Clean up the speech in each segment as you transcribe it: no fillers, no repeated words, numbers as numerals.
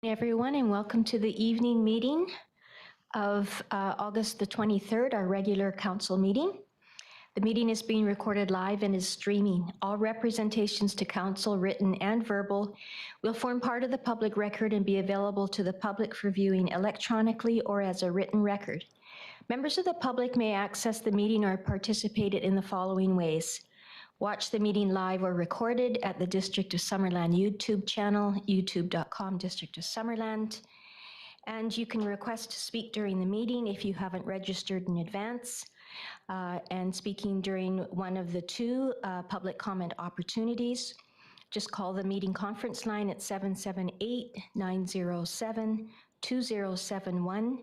Everyone, and welcome to the evening meeting of August the 23rd, our regular council meeting. The meeting is being recorded live and is streaming. All representations to council, written and verbal, will form part of the public record and be available to the public for viewing electronically or as a written record. Members of the public may access the meeting or participate in the following ways. Watch the meeting live or recorded at the District of Summerland YouTube channel, youtube.com, District of Summerland. And you can request to speak during the meeting if you haven't registered in advance. And speaking during one of the two public comment opportunities, just call the meeting conference line at 778-907-2071.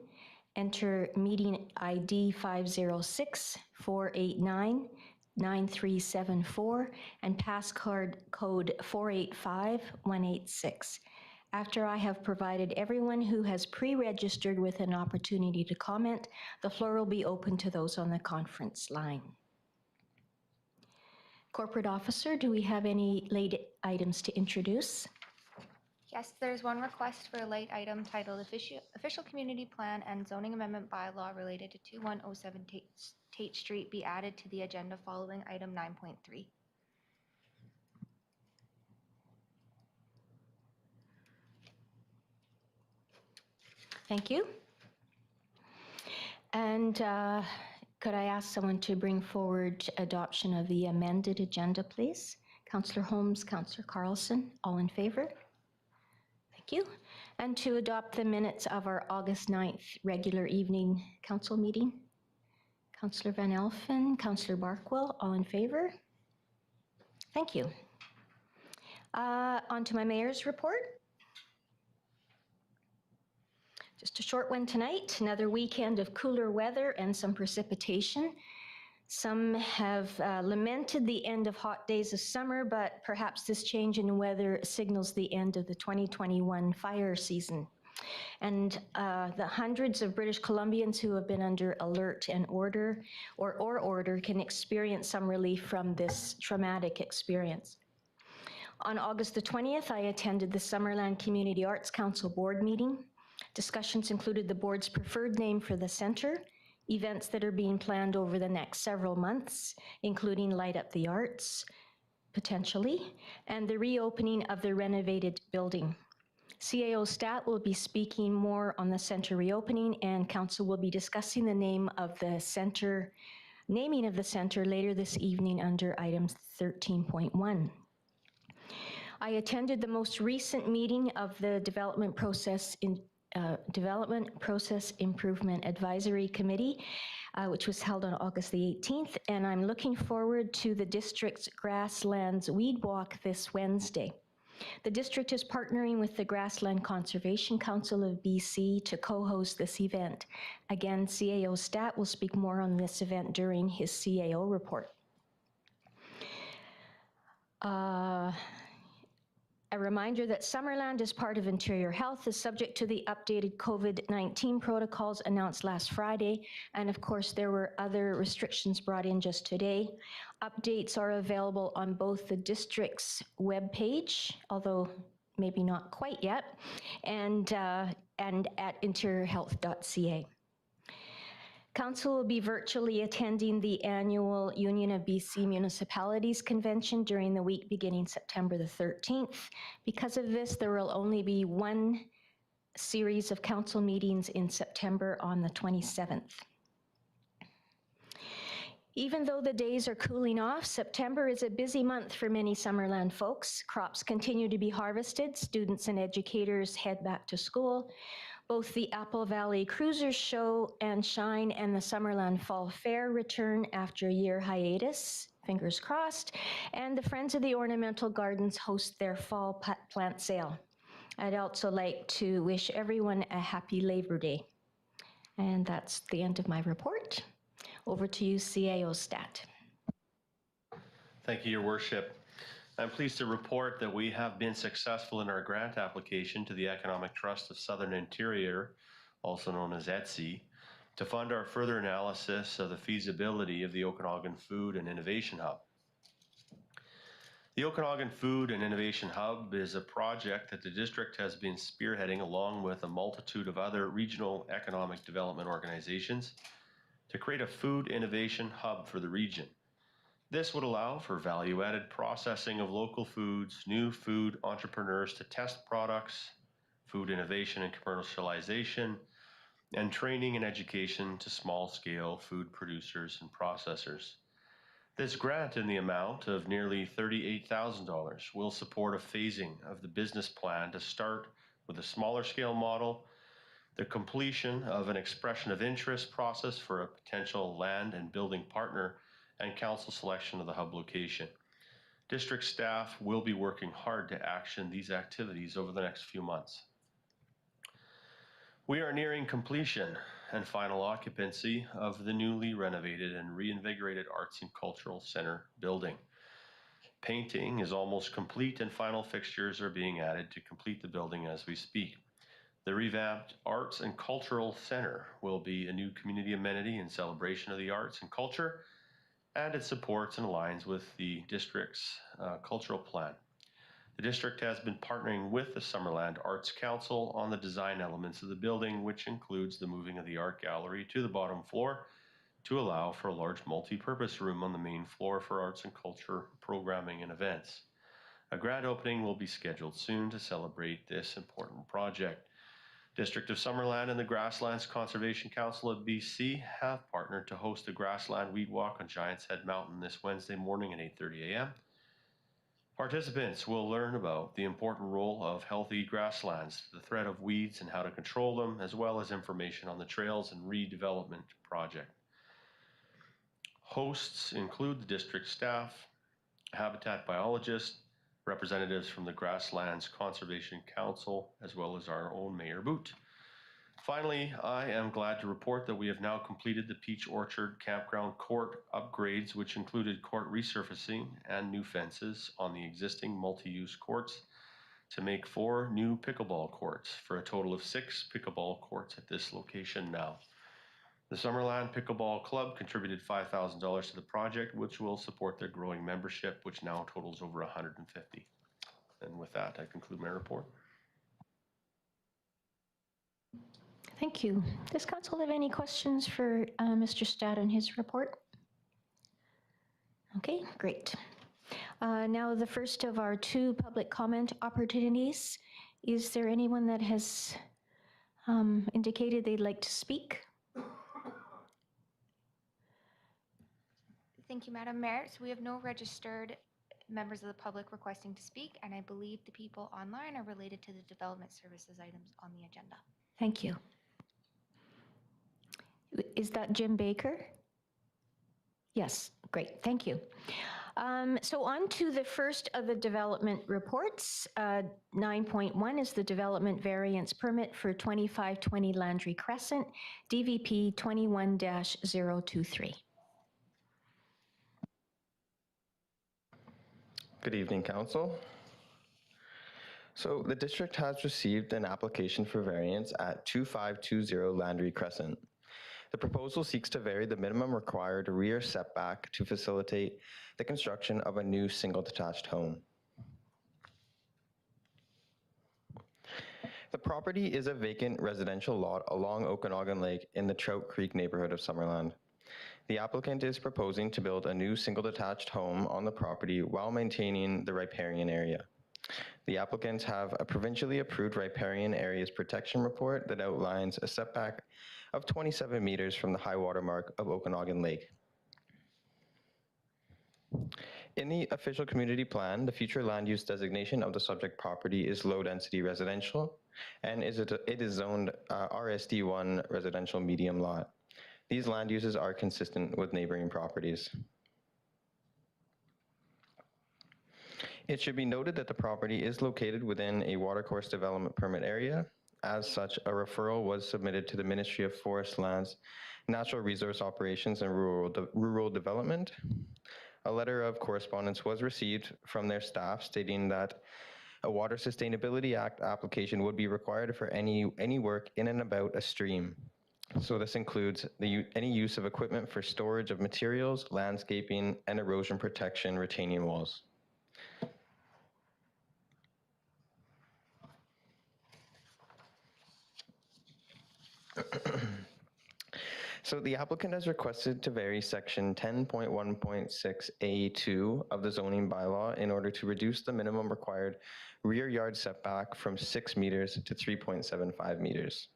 Enter meeting ID 506-489-9374 and passcode code 485186. After I have provided everyone who has pre-registered with an opportunity to comment, the floor will be open to those on the conference line. Corporate Officer, do we have any late items to introduce? Yes, there's one request for a late item titled Official Community Plan and Zoning Amendment Bylaw related to 2107 Tate Street be added to the agenda following item 9.3. Thank you. And could I ask someone to bring forward adoption of the amended agenda, please? Councillor Holmes, Councillor Carlson, all in favor? Thank you. And to adopt the minutes of our August 9th regular evening council meeting. Councillor Van Elfen, Councillor Barkwell, all in favor? Thank you. On to my mayor's report. Just a short one tonight, another weekend of cooler weather and some precipitation. Some have lamented the end of hot days of summer, but perhaps this change in weather signals the end of the 2021 fire season. And the hundreds of British Columbians who have been under alert and order can experience some relief from this traumatic experience. On August the 20th, I attended the Summerland Community Arts Council board meeting. Discussions included the board's preferred name for the center, events that are being planned over the next several months, including Light Up the Arts, potentially, and the reopening of the renovated building. CAO Stat will be speaking more on the center reopening, and council will be discussing the naming of the center later this evening under item 13.1. I attended the most recent meeting of the Development Process Improvement Advisory Committee, which was held on August the 18th, and I'm looking forward to the district's Grasslands Weed Walk this Wednesday. The district is partnering with the Grassland Conservation Council of BC to co-host this event. Again, CAO Stat will speak more on this event during his CAO report. A reminder that Summerland, as part of Interior Health, is subject to the updated COVID-19 protocols announced last Friday. And of course, there were other restrictions brought in just today. Updates are available on both the district's webpage, although maybe not quite yet, and at interiorhealth.ca. Council will be virtually attending the annual Union of BC Municipalities Convention during the week beginning September the 13th. Because of this, there will only be one series of council meetings in September on the 27th. Even though the days are cooling off, September is a busy month for many Summerland folks. Crops continue to be harvested, students and educators head back to school. Both the Apple Valley Cruisers Show and Shine and the Summerland Fall Fair return after a year hiatus, fingers crossed, and the Friends of the Ornamental Gardens host their fall plant sale. I'd also like to wish everyone a happy Labor Day. And that's the end of my report. Over to you, CAO Stat. Thank you, Your Worship. I'm pleased to report that we have been successful in our grant application to the Economic Trust of Southern Interior, also known as ETSI, to fund our further analysis of the feasibility of the Okanagan Food and Innovation Hub. The Okanagan Food and Innovation Hub is a project that the district has been spearheading along with a multitude of other regional economic development organizations to create a food innovation hub for the region. This would allow for value-added processing of local foods, new food entrepreneurs to test products, food innovation and commercialization, and training and education to small-scale food producers and processors. This grant in the amount of nearly $38,000 will support a phasing of the business plan to start with a smaller scale model, the completion of an expression of interest process for a potential land and building partner, and council selection of the hub location. District staff will be working hard to action these activities over the next few months. We are nearing completion and final occupancy of the newly renovated and reinvigorated Arts and Cultural Center building. Painting is almost complete and final fixtures are being added to complete the building as we speak. The revamped Arts and Cultural Center will be a new community amenity in celebration of the arts and culture, and it supports and aligns with the district's cultural plan. The district has been partnering with the Summerland Arts Council on the design elements of the building, which includes the moving of the art gallery to the bottom floor to allow for a large multi-purpose room on the main floor for arts and culture programming and events. A grand opening will be scheduled soon to celebrate this important project. District of Summerland and the Grasslands Conservation Council of BC have partnered to host a grassland weed walk on Giants Head Mountain this Wednesday morning at 8:30 a.m. Participants will learn about the important role of healthy grasslands, the threat of weeds and how to control them, as well as information on the trails and redevelopment project. Hosts include the district staff, habitat biologists, representatives from the Grasslands Conservation Council, as well as our own Mayor Boot. Finally, I am glad to report that we have now completed the Peach Orchard Campground Court upgrades, which included court resurfacing and new fences on the existing multi-use courts to make 4 new pickleball courts for a total of 6 pickleball courts at this location now. The Summerland Pickleball Club contributed $5,000 to the project, which will support their growing membership, which now totals over 150. And with that, I conclude my report. Thank you. Does council have any questions for Mr. Stadt on his report? Okay, great. Now the first of our 2 public comment opportunities. Is there anyone that has indicated they'd like to speak? Thank you, Madam Mayor. So we have no registered members of the public requesting to speak, and I believe the people online are related to the development services items on the agenda. Thank you. Is that Jim Baker? Yes, great, thank you. So on to the first of the development reports. 9.1 is the development variance permit for 2520 Landry Crescent, DVP 21-023. Good evening, Council. So the district has received an application for variance at 2520 Landry Crescent. The proposal seeks to vary the minimum required rear setback to facilitate the construction of a new single detached home. The property is a vacant residential lot along Okanagan Lake in the Trout Creek neighborhood of Summerland. The applicant is proposing to build a new single detached home on the property while maintaining the riparian area. The applicants have a provincially approved riparian areas protection report that outlines a setback of 27 meters from the high water mark of Okanagan Lake. In the official community plan, the future land use designation of the subject property is low density residential, and it is zoned RSD1 residential medium lot. These land uses are consistent with neighboring properties. It should be noted that the property is located within a watercourse development permit area. As such, a referral was submitted to the Ministry of Forest Lands, Natural Resource Operations and Rural Development. A letter of correspondence was received from their staff stating that a Water Sustainability Act application would be required for any work in and about a stream. So this includes any use of equipment for storage of materials, landscaping, and erosion protection retaining walls. So the applicant has requested to vary section 10.1.6A2 of the zoning bylaw in order to reduce the minimum required rear yard setback from 6 meters to 3.75 meters.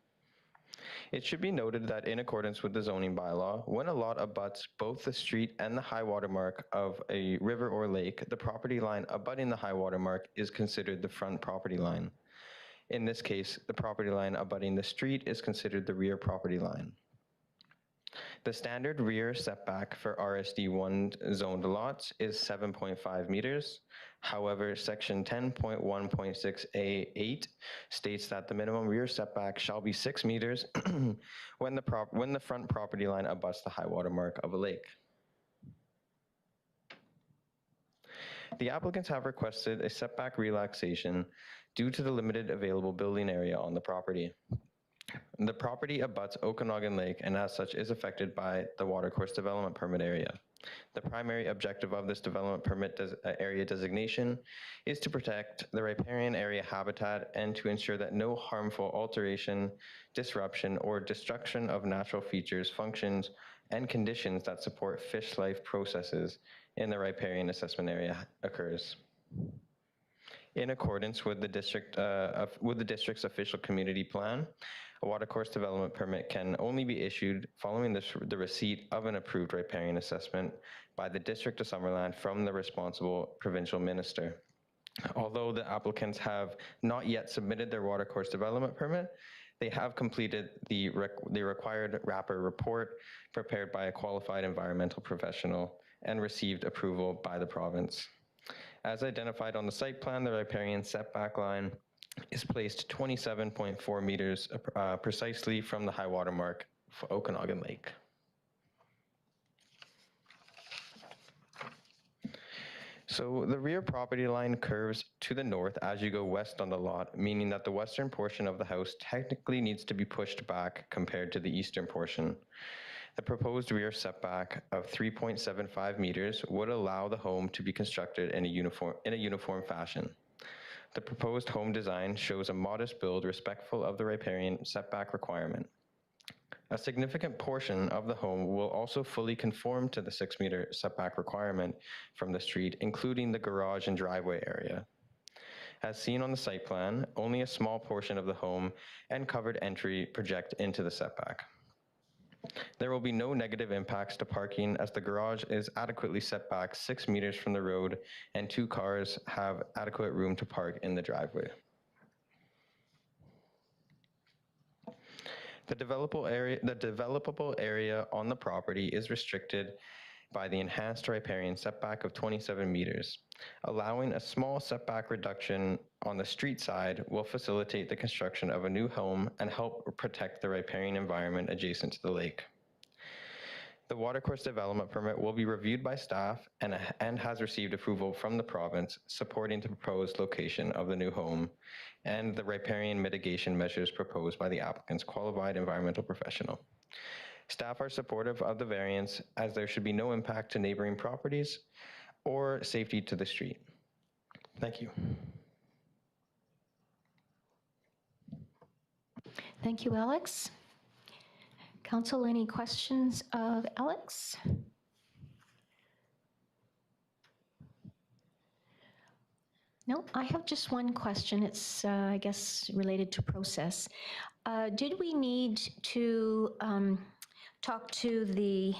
It should be noted that in accordance with the zoning bylaw, when a lot abuts both the street and the high water mark of a river or lake, the property line abutting the high water mark is considered the front property line. In this case, the property line abutting the street is considered the rear property line. The standard rear setback for RSD1 zoned lots is 7.5 meters. However, section 10.1.6A8 states that the minimum rear setback shall be 6 meters when the front property line abuts the high water mark of a lake. The applicants have requested a setback relaxation due to the limited available building area on the property. The property abuts Okanagan Lake and as such is affected by the watercourse development permit area. The primary objective of this development permit area designation is to protect the riparian area habitat and to ensure that no harmful alteration, disruption, or destruction of natural features, functions, and conditions that support fish life processes in the riparian assessment area occurs. In accordance with the district's official community plan, a watercourse development permit can only be issued following the receipt of an approved riparian assessment by the District of Summerland from the responsible provincial minister. Although the applicants have not yet submitted their watercourse development permit, they have completed the required wrapper report prepared by a qualified environmental professional and received approval by the province. As identified on the site plan, the riparian setback line is placed 27.4 meters precisely from the high water mark for Okanagan Lake. So the rear property line curves to the north as you go west on the lot, meaning that the western portion of the house technically needs to be pushed back compared to the eastern portion. The proposed rear setback of 3.75 meters would allow the home to be constructed in a uniform fashion. The proposed home design shows a modest build respectful of the riparian setback requirement. A significant portion of the home will also fully conform to the 6-meter setback requirement from the street, including the garage and driveway area. As seen on the site plan, only a small portion of the home and covered entry project into the setback. There will be no negative impacts to parking as the garage is adequately set back 6 meters from the road and 2 cars have adequate room to park in the driveway. The developable area on the property is restricted by the enhanced riparian setback of 27 meters. Allowing a small setback reduction on the street side will facilitate the construction of a new home and help protect the riparian environment adjacent to the lake. The watercourse development permit will be reviewed by staff and has received approval from the province supporting the proposed location of the new home and the riparian mitigation measures proposed by the applicant's qualified environmental professional. Staff are supportive of the variance as there should be no impact to neighboring properties or safety to the street. Thank you. Thank you, Alex. Council, any questions of Alex? No, I have just one question. It's, I guess, related to process. Did we need to talk to the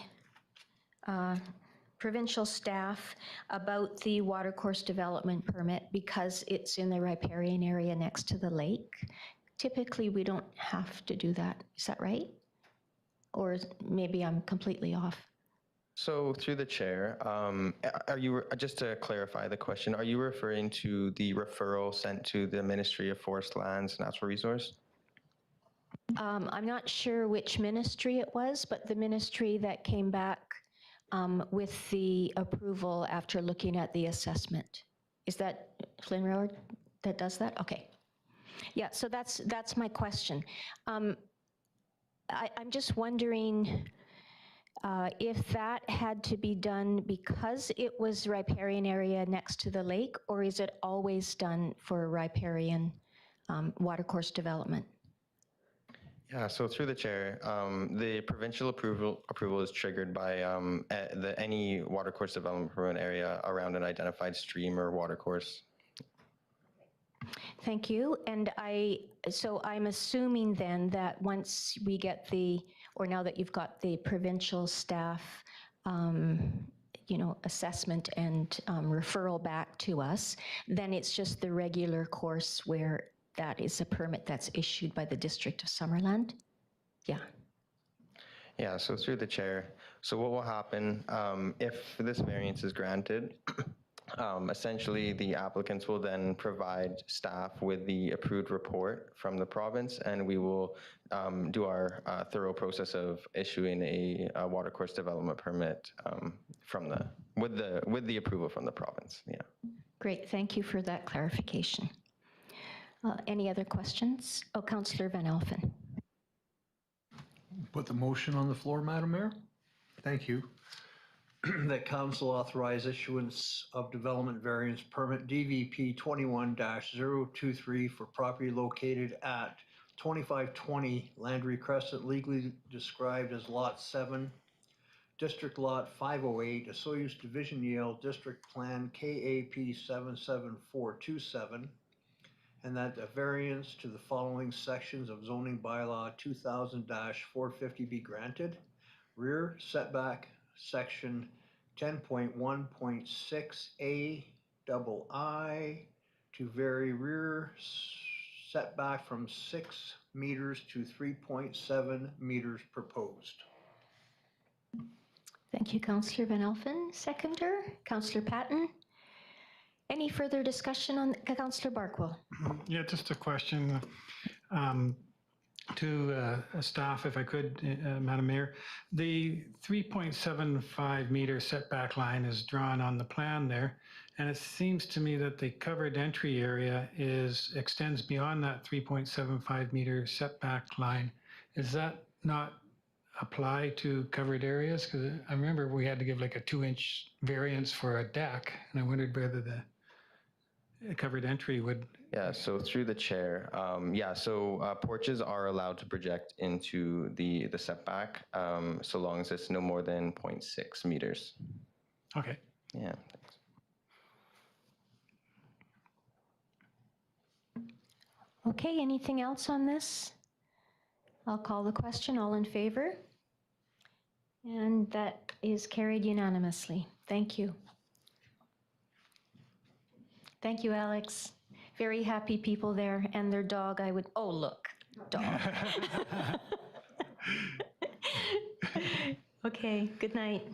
provincial staff about the watercourse development permit because it's in the riparian area next to the lake? Typically, we don't have to do that. Is that right? Or maybe I'm completely off. So through the chair, are you, just to clarify the question, are you referring to the referral sent to the Ministry of Forest Lands Natural Resource? I'm not sure which ministry it was, but the ministry that came back with the approval after looking at the assessment. Is that Flynn Railroad that does that? Okay. Yeah, so that's my question. I'm just wondering if that had to be done because it was riparian area next to the lake, or is it always done for riparian watercourse development? Yeah, so through the chair, the provincial approval is triggered by any watercourse development permit area around an identified stream or watercourse. Thank you. And so I'm assuming then that once we get or now that you've got the provincial staff, assessment and referral back to us, then it's just the regular course where that is a permit that's issued by the District of Summerland? Yeah. Yeah, so through the chair, so what will happen if this variance is granted? Essentially, the applicants will then provide staff with the approved report from the province, and we will do our thorough process of issuing a watercourse development permit with the approval from the province. Yeah. Great. Thank you for that clarification. Any other questions? Oh, Councillor Van Elfen. Put the motion on the floor, Madam Mayor. Thank you. That council authorize issuance of development variance permit DVP 21-023 for property located at 2520 Landry Crescent, legally described as Lot 7, District Lot 508, a Soyuz Division Yale District Plan KAP 77427, and that a variance to the following sections of zoning bylaw 2000-450 be granted. Rear setback section 10.1.6A II to vary rear setback from 6 meters to 3.7 meters proposed. Thank you, Councillor Van Elfen. Seconder, Councillor Patton. Any further discussion on Councillor Barkwell? Yeah, just a question to staff, if I could, Madam Mayor. The 3.75 meter setback line is drawn on the plan there, and it seems to me that the covered entry area extends beyond that 3.75 meter setback line. Is that not apply to covered areas? Because I remember we had to give like a 2-inch variance for a deck, and I wondered whether the covered entry would. Yeah, so through the chair, porches are allowed to project into the setback so long as it's no more than 0.6 meters. Okay. Yeah. Okay, anything else on this? I'll call the question. All in favor? And that is carried unanimously. Thank you. Thank you, Alex. Very happy people there, and their dog, oh, look, dog. Okay, good night.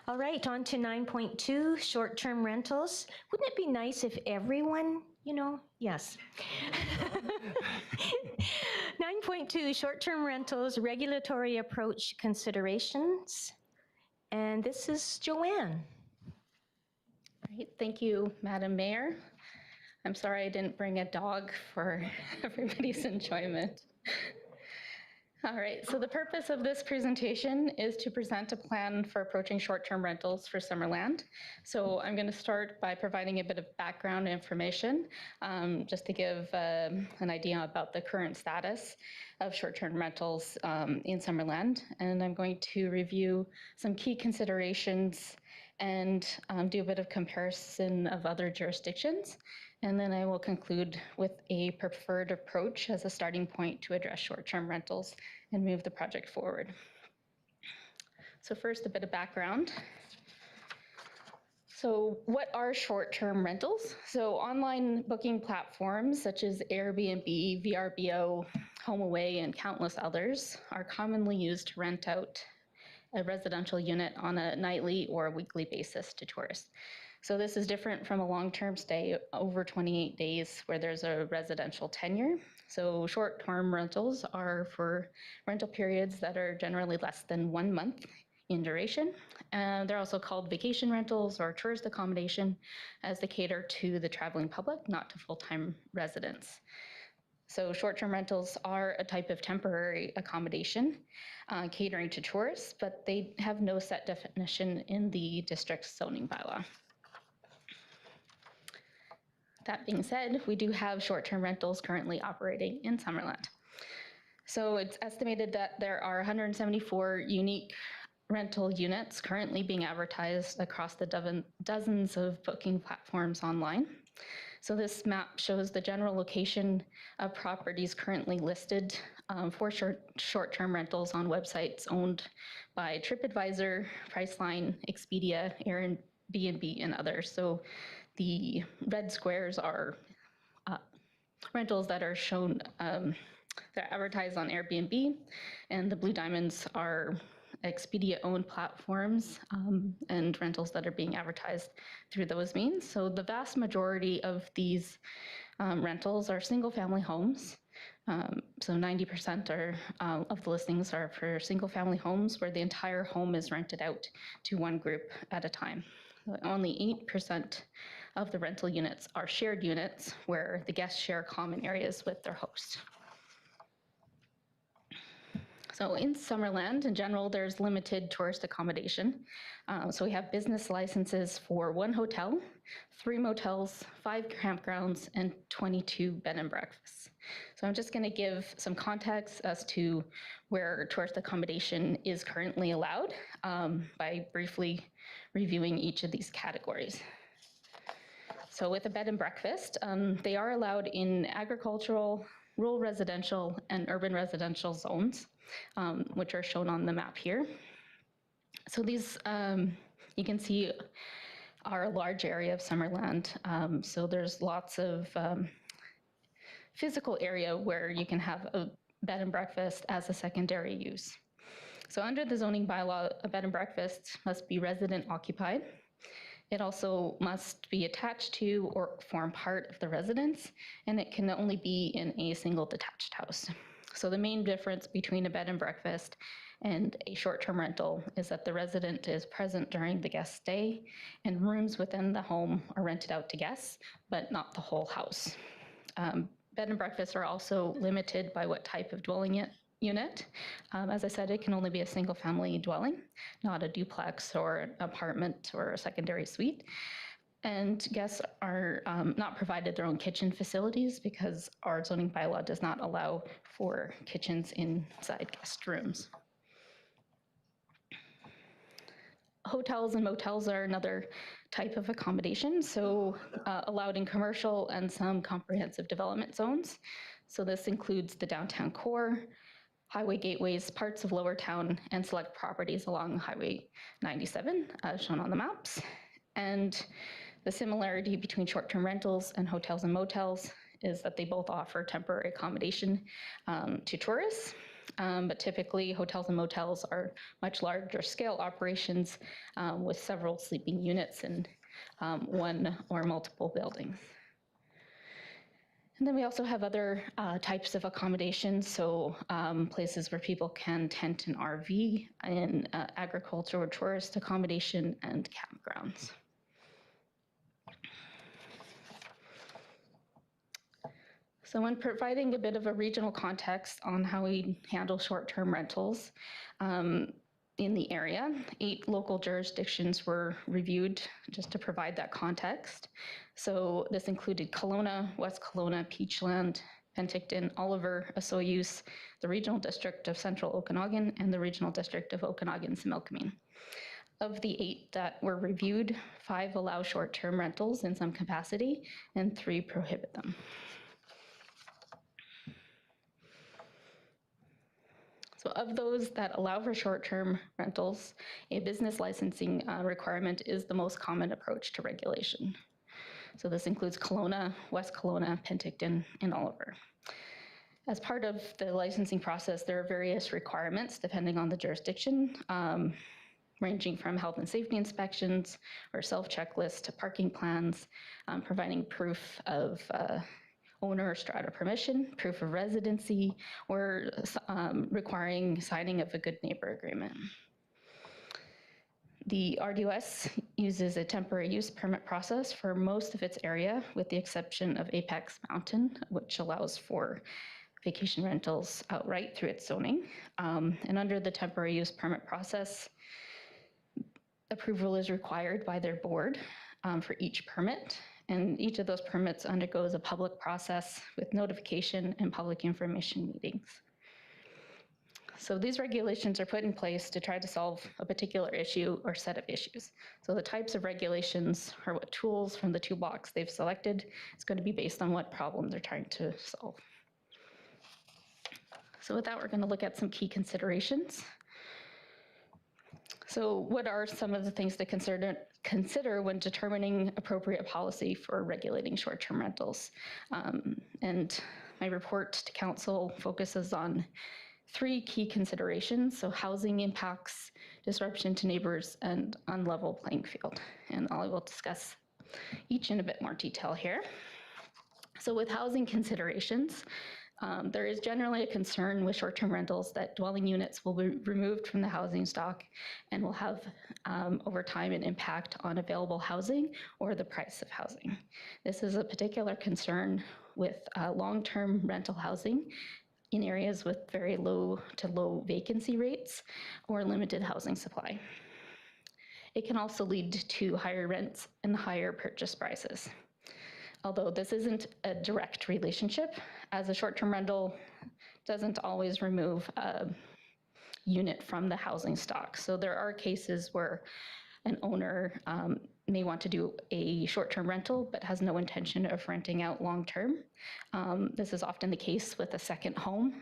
All right, on to 9.2, short-term rentals. Wouldn't it be nice if everyone, yes. 9.2, short-term rentals, regulatory approach considerations. And this is Joanne. Right. Thank you, Madam Mayor. I'm sorry I didn't bring a dog for everybody's enjoyment. All right, so the purpose of this presentation is to present a plan for approaching short-term rentals for Summerland. So I'm going to start by providing a bit of background information, just to give an idea about the current status of short-term rentals in Summerland. And I'm going to review some key considerations and do a bit of comparison of other jurisdictions. And then I will conclude with a preferred approach as a starting point to address short-term rentals and move the project forward. So first, a bit of background. So what are short-term rentals? So online booking platforms such as Airbnb, VRBO, HomeAway, and countless others are commonly used to rent out a residential unit on a nightly or weekly basis to tourists. So this is different from a long-term stay over 28 days where there's a residential tenure. So short-term rentals are for rental periods that are generally less than 1 month in duration. They're also called vacation rentals or tourist accommodation, as they cater to the traveling public, not to full-time residents. So short-term rentals are a type of temporary accommodation catering to tourists, but they have no set definition in the district's zoning bylaw. That being said, we do have short-term rentals currently operating in Summerland. So it's estimated that there are 174 unique rental units currently being advertised across the dozens of booking platforms online. So this map shows the general location of properties currently listed for short-term rentals on websites owned by TripAdvisor, Priceline, Expedia, Airbnb, and others. So the red squares are rentals that are shown, they're advertised on Airbnb, and the blue diamonds are Expedia-owned platforms and rentals that are being advertised through those means. So the vast majority of these rentals are single-family homes. So 90% of the listings are for single-family homes where the entire home is rented out to one group at a time. Only 8% of the rental units are shared units where the guests share common areas with their host. So in Summerland, in general, there's limited tourist accommodation. So we have business licenses for 1 hotel, 3 motels, 5 campgrounds, and 22 bed and breakfasts. So I'm just going to give some context as to where tourist accommodation is currently allowed by briefly reviewing each of these categories. So with a bed and breakfast, they are allowed in agricultural, rural residential, and urban residential zones, which are shown on the map here. So these, you can see, are a large area of Summerland. So there's lots of physical area where you can have a bed and breakfast as a secondary use. So under the zoning bylaw, a bed and breakfast must be resident occupied. It also must be attached to or form part of the residence, and it can only be in a single detached house. So the main difference between a bed and breakfast and a short-term rental is that the resident is present during the guest stay, and rooms within the home are rented out to guests, but not the whole house. Bed and breakfasts are also limited by what type of dwelling unit. As I said, it can only be a single family dwelling, not a duplex or an apartment or a secondary suite. And guests are not provided their own kitchen facilities because our zoning bylaw does not allow for kitchens inside guest rooms. Hotels and motels are another type of accommodation, so allowed in commercial and some comprehensive development zones. So this includes the downtown core, highway gateways, parts of Lower Town, and select properties along Highway 97, as shown on the maps. And the similarity between short-term rentals and hotels and motels is that they both offer temporary accommodation to tourists. But typically, hotels and motels are much larger scale operations with several sleeping units in one or multiple buildings. And then we also have other types of accommodations, so places where people can tent an RV, in agriculture or tourist accommodation, and campgrounds. So when providing a bit of a regional context on how we handle short-term rentals in the area, 8 local jurisdictions were reviewed just to provide that context. So this included Kelowna, West Kelowna, Peachland, Penticton, Oliver, Osoyoos, the Regional District of Central Okanagan, and the Regional District of Okanagan-Similkameen. Of the 8 that were reviewed, 5 allow short-term rentals in some capacity, and 3 prohibit them. So of those that allow for short-term rentals, a business licensing requirement is the most common approach to regulation. So this includes Kelowna, West Kelowna, Penticton, and Oliver. As part of the licensing process, there are various requirements depending on the jurisdiction, ranging from health and safety inspections or self-checklists to parking plans, providing proof of owner or strata permission, proof of residency, or requiring signing of a good neighbor agreement. The RDOS uses a temporary use permit process for most of its area, with the exception of Apex Mountain, which allows for vacation rentals outright through its zoning. And under the temporary use permit process, approval is required by their board for each permit. And each of those permits undergoes a public process with notification and public information meetings. So these regulations are put in place to try to solve a particular issue or set of issues. So the types of regulations or what tools from the toolbox they've selected is going to be based on what problem they're trying to solve. So with that, we're going to look at some key considerations. So what are some of the things to consider when determining appropriate policy for regulating short-term rentals? And my report to council focuses on 3 key considerations: so housing impacts, disruption to neighbors, and unlevel playing field. And I will discuss each in a bit more detail here. So with housing considerations, there is generally a concern with short-term rentals that dwelling units will be removed from the housing stock and will have, over time, an impact on available housing or the price of housing. This is a particular concern with long-term rental housing in areas with very low to low vacancy rates or limited housing supply. It can also lead to higher rents and higher purchase prices. Although this isn't a direct relationship, as a short-term rental doesn't always remove a unit from the housing stock. So there are cases where an owner may want to do a short-term rental but has no intention of renting out long-term. This is often the case with a second home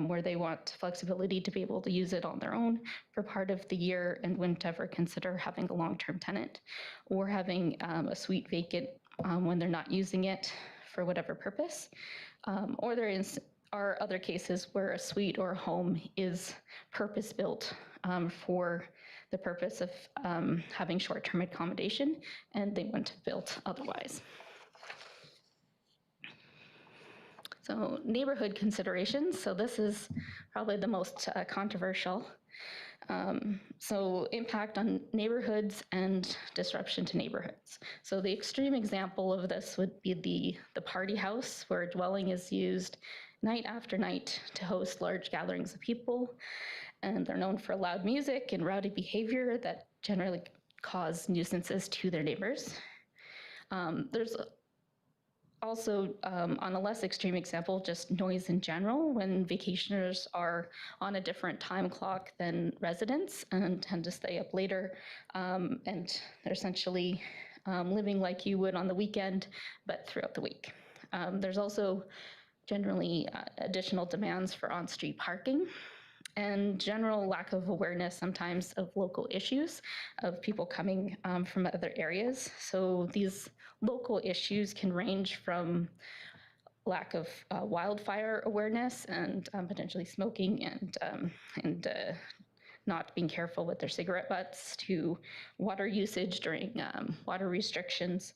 where they want flexibility to be able to use it on their own for part of the year and wouldn't ever consider having a long-term tenant, or having a suite vacant when they're not using it for whatever purpose. Or there are other cases where a suite or a home is purpose-built for the purpose of having short-term accommodation, and they wouldn't have built otherwise. So neighborhood considerations. So this is probably the most controversial. So impact on neighborhoods and disruption to neighborhoods. So the extreme example of this would be the party house, where a dwelling is used night after night to host large gatherings of people. And they're known for loud music and rowdy behavior that generally cause nuisances to their neighbors. There's also, on a less extreme example, just noise in general, when vacationers are on a different time clock than residents and tend to stay up later, and they're essentially living like you would on the weekend, but throughout the week. There's also generally additional demands for on-street parking, and general lack of awareness sometimes of local issues, of people coming from other areas. So these local issues can range from lack of wildfire awareness and potentially smoking and not being careful with their cigarette butts, to water usage during water restrictions,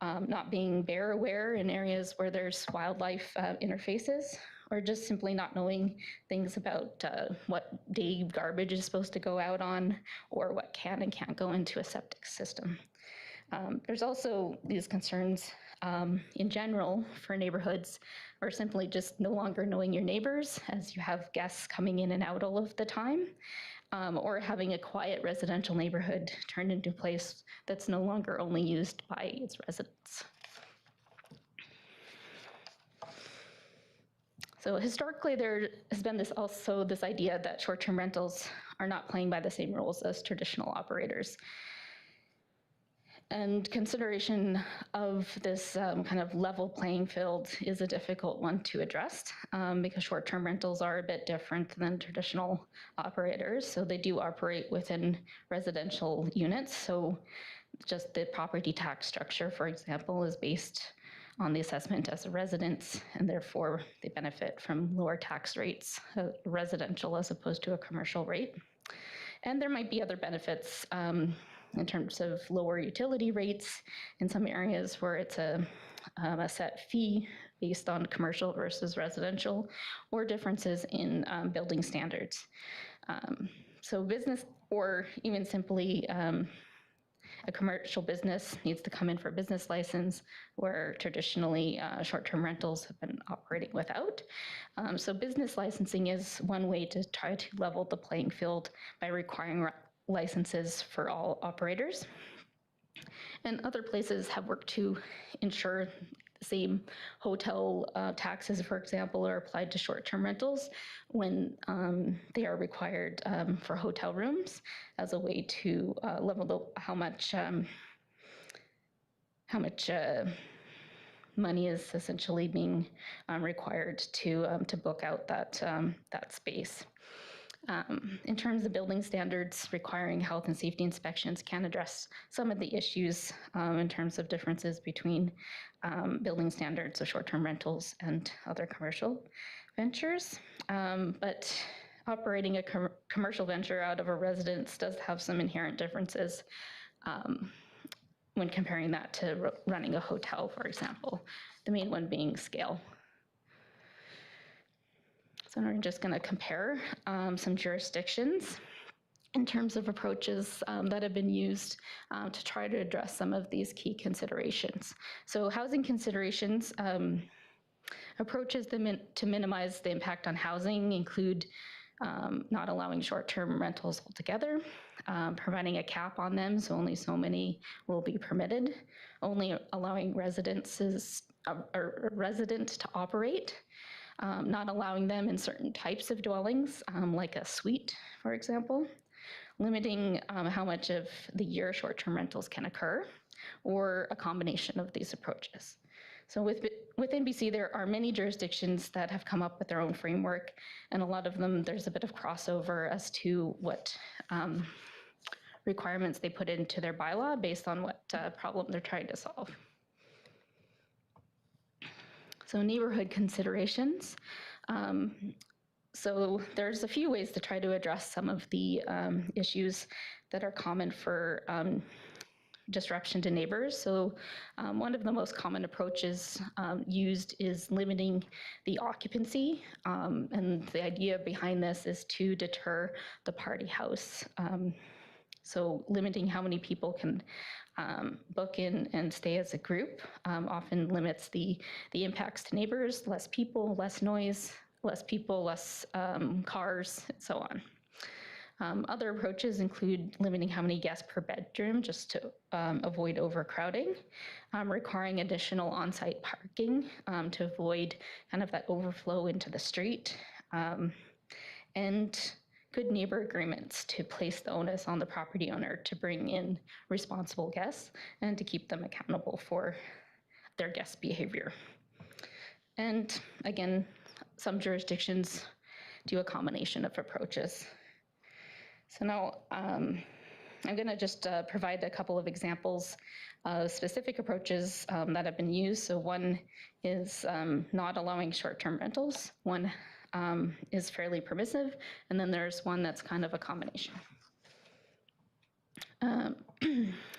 not being bear aware in areas where there's wildlife interfaces, or just simply not knowing things about what day garbage is supposed to go out on, or what can and can't go into a septic system. There's also these concerns in general for neighborhoods, or simply just no longer knowing your neighbors, as you have guests coming in and out all of the time, or having a quiet residential neighborhood turned into a place that's no longer only used by its residents. So historically, there has been this idea that short-term rentals are not playing by the same rules as traditional operators. And consideration of this kind of level playing field is a difficult one to address because short-term rentals are a bit different than traditional operators. So they do operate within residential units. So just the property tax structure, for example, is based on the assessment as a residence, and therefore they benefit from lower tax rates, residential as opposed to a commercial rate. And there might be other benefits in terms of lower utility rates in some areas where it's a set fee based on commercial versus residential, or differences in building standards. So business, or even simply a commercial business needs to come in for a business license, where traditionally short-term rentals have been operating without. So business licensing is one way to try to level the playing field by requiring licenses for all operators. And other places have worked to ensure the same hotel taxes, for example, are applied to short-term rentals when they are required for hotel rooms as a way to level how much money is essentially being required to book out that space. In terms of building standards, requiring health and safety inspections can address some of the issues in terms of differences between building standards of short-term rentals and other commercial ventures. But operating a commercial venture out of a residence does have some inherent differences when comparing that to running a hotel, for example, the main one being scale. So we're just going to compare some jurisdictions in terms of approaches that have been used to try to address some of these key considerations. So housing considerations, approaches to minimize the impact on housing include not allowing short-term rentals altogether, providing a cap on them, so only so many will be permitted, only allowing residents to operate, not allowing them in certain types of dwellings, like a suite, for example, limiting how much of the year short-term rentals can occur, or a combination of these approaches. So within BC, there are many jurisdictions that have come up with their own framework, and a lot of them, there's a bit of crossover as to what requirements they put into their bylaw based on what problem they're trying to solve. So neighborhood considerations. So there's a few ways to try to address some of the issues that are common for disruption to neighbors. So one of the most common approaches used is limiting the occupancy. And the idea behind this is to deter the party house. So limiting how many people can book in and stay as a group often limits the impacts to neighbors, less people, less noise, less people, less cars, and so on. Other approaches include limiting how many guests per bedroom just to avoid overcrowding, requiring additional on-site parking to avoid kind of that overflow into the street, and good neighbor agreements to place the onus on the property owner to bring in responsible guests and to keep them accountable for their guest behavior. And again, some jurisdictions do a combination of approaches. So now I'm going to just provide a couple of examples of specific approaches that have been used. So one is not allowing short-term rentals. One is fairly permissive, and then there's one that's kind of a combination.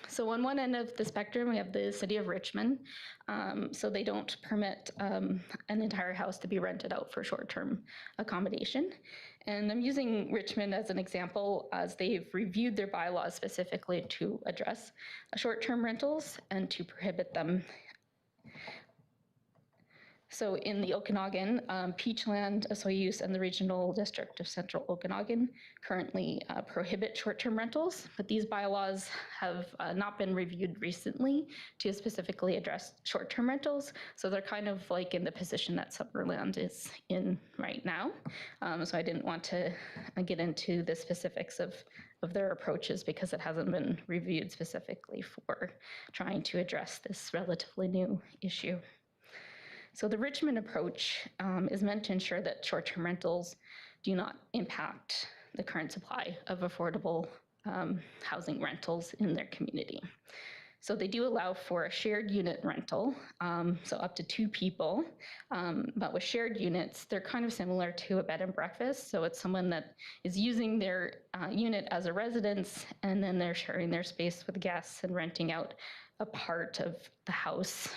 So on one end of the spectrum, we have the city of Richmond. So they don't permit an entire house to be rented out for short-term accommodation. And I'm using Richmond as an example as they've reviewed their bylaws specifically to address short-term rentals and to prohibit them. So in the Okanagan, Peachland, Osoyoos, and the Regional District of Central Okanagan currently prohibit short-term rentals, but these bylaws have not been reviewed recently to specifically address short-term rentals. So they're kind of like in the position that Summerland is in right now. So I didn't want to get into the specifics of their approaches because it hasn't been reviewed specifically for trying to address this relatively new issue. So the Richmond approach is meant to ensure that short-term rentals do not impact the current supply of affordable housing rentals in their community. So they do allow for a shared unit rental, so up to 2 people, but with shared units, they're kind of similar to a bed and breakfast. So it's someone that is using their unit as a residence, and then they're sharing their space with guests and renting out a part of the house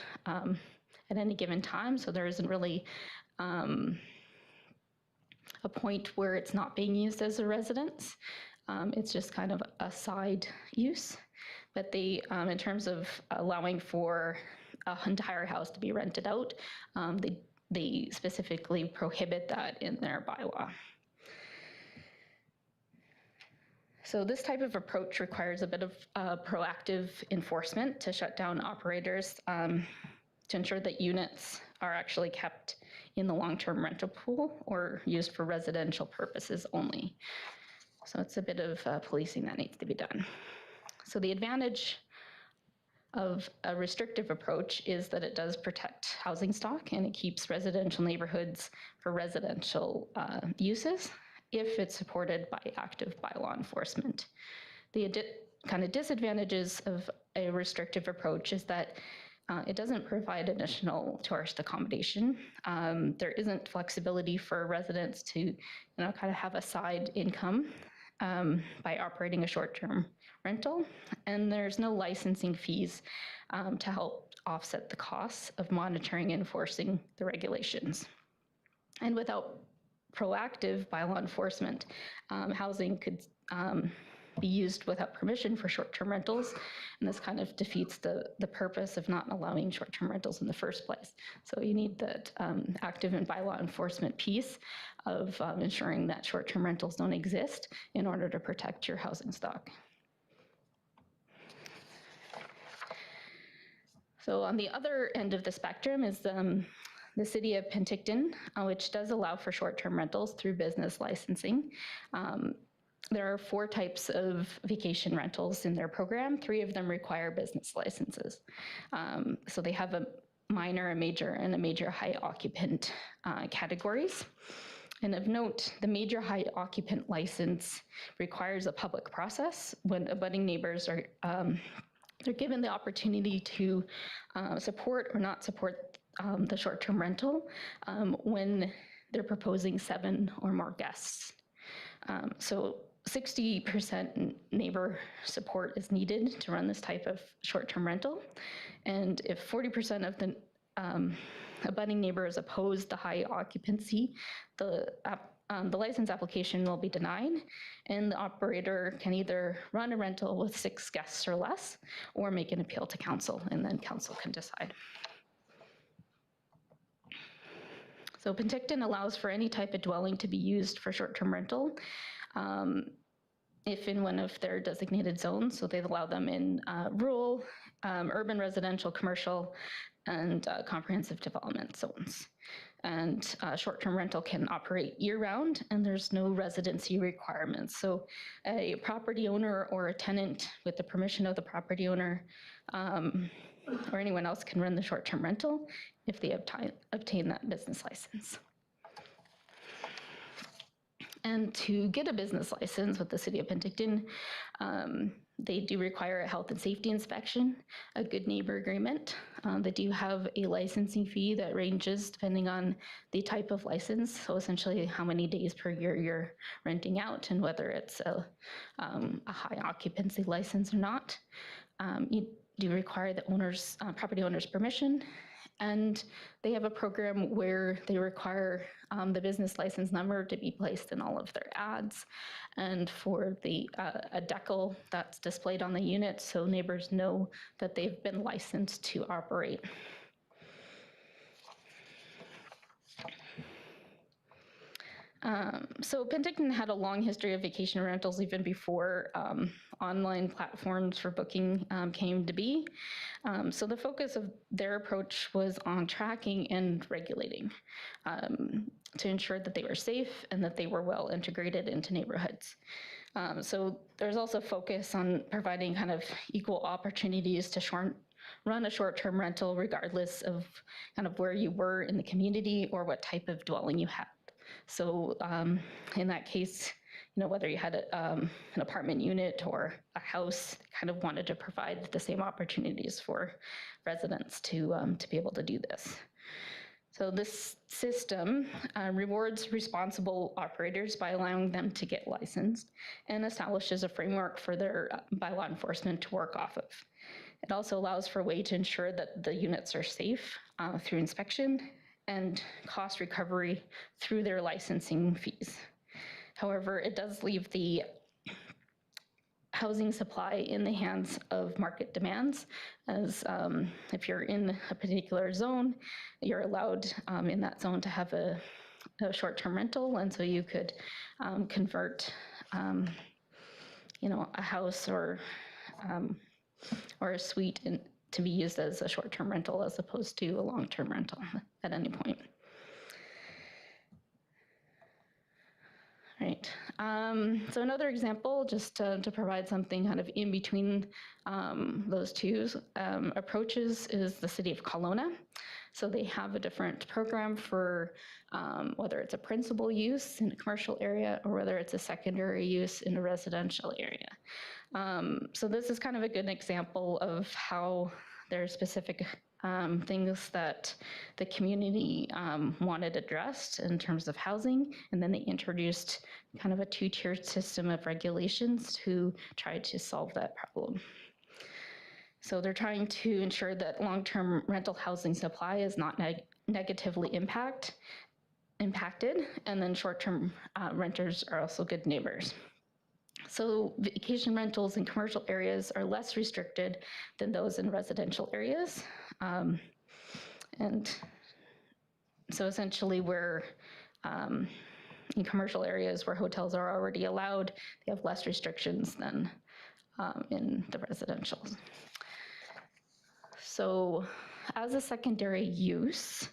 at any given time. So there isn't really a point where it's not being used as a residence. It's just kind of a side use. But they, in terms of allowing for an entire house to be rented out, they specifically prohibit that in their bylaw. So this type of approach requires a bit of proactive enforcement to shut down operators to ensure that units are actually kept in the long-term rental pool or used for residential purposes only. So it's a bit of policing that needs to be done. So the advantage of a restrictive approach is that it does protect housing stock and it keeps residential neighborhoods for residential uses if it's supported by active bylaw enforcement. The kind of disadvantages of a restrictive approach is that it doesn't provide additional tourist accommodation. There isn't flexibility for residents to, kind of have a side income by operating a short-term rental, and there's no licensing fees to help offset the costs of monitoring and enforcing the regulations. And without proactive bylaw enforcement, housing could be used without permission for short-term rentals, and this kind of defeats the purpose of not allowing short-term rentals in the first place. So you need that active and bylaw enforcement piece of ensuring that short-term rentals don't exist in order to protect your housing stock. So on the other end of the spectrum is the city of Penticton, which does allow for short-term rentals through business licensing. There are 4 types of vacation rentals in their program. 3 of them require business licenses. So they have a minor, a major, and a major high occupant categories. And of note, the major high occupant license requires a public process when abutting neighbors are they're given the opportunity to support or not support the short-term rental when they're proposing 7 or more guests. So 60% neighbor support is needed to run this type of short-term rental. And if 40% of the abutting neighbors oppose the high occupancy, the license application will be denied, and the operator can either run a rental with 6 guests or less, or make an appeal to council, and then council can decide. So Penticton allows for any type of dwelling to be used for short-term rental if in one of their designated zones. So they allow them in rural, urban residential, commercial, and comprehensive development zones. And short-term rental can operate year-round, and there's no residency requirements. So a property owner or a tenant with the permission of the property owner or anyone else can run the short-term rental if they obtain that business license. And to get a business license with the city of Penticton, they do require a health and safety inspection, a good neighbor agreement. They do have a licensing fee that ranges depending on the type of license. So essentially how many days per year you're renting out and whether it's a high occupancy license or not. You do require the property owner's permission. And they have a program where they require the business license number to be placed in all of their ads, and for a decal that's displayed on the unit so neighbors know that they've been licensed to operate. So Penticton had a long history of vacation rentals even before online platforms for booking came to be. So the focus of their approach was on tracking and regulating to ensure that they were safe and that they were well integrated into neighborhoods. So there's also focus on providing kind of equal opportunities to run a short-term rental regardless of kind of where you were in the community or what type of dwelling you had. So in that case, whether you had an apartment unit or a house, kind of wanted to provide the same opportunities for residents to be able to do this. So this system rewards responsible operators by allowing them to get licensed and establishes a framework for their bylaw enforcement to work off of. It also allows for a way to ensure that the units are safe through inspection and cost recovery through their licensing fees. However, it does leave the housing supply in the hands of market demands, as if you're in a particular zone, you're allowed in that zone to have a short-term rental, and so you could convert a house or a suite to be used as a short-term rental as opposed to a long-term rental at any point. Right. So another example, just to provide something kind of in between those two approaches, is the city of Kelowna. So they have a different program for whether it's a principal use in a commercial area or whether it's a secondary use in a residential area. So this is kind of a good example of how there are specific things that the community wanted addressed in terms of housing, and then they introduced kind of a two-tiered system of regulations to try to solve that problem. So they're trying to ensure that long-term rental housing supply is not negatively impacted, and then short-term renters are also good neighbors. So vacation rentals in commercial areas are less restricted than those in residential areas. And so essentially we're in commercial areas where hotels are already allowed, they have less restrictions than in the residentials. So as a secondary use,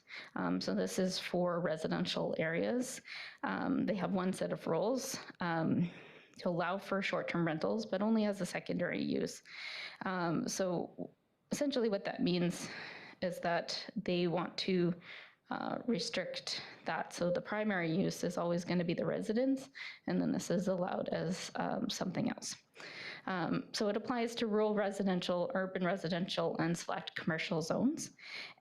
so this is for residential areas, they have one set of rules to allow for short-term rentals, but only as a secondary use. So essentially what that means is that they want to restrict that. So the primary use is always going to be the residence, and then this is allowed as something else. So it applies to rural residential, urban residential, and select commercial zones.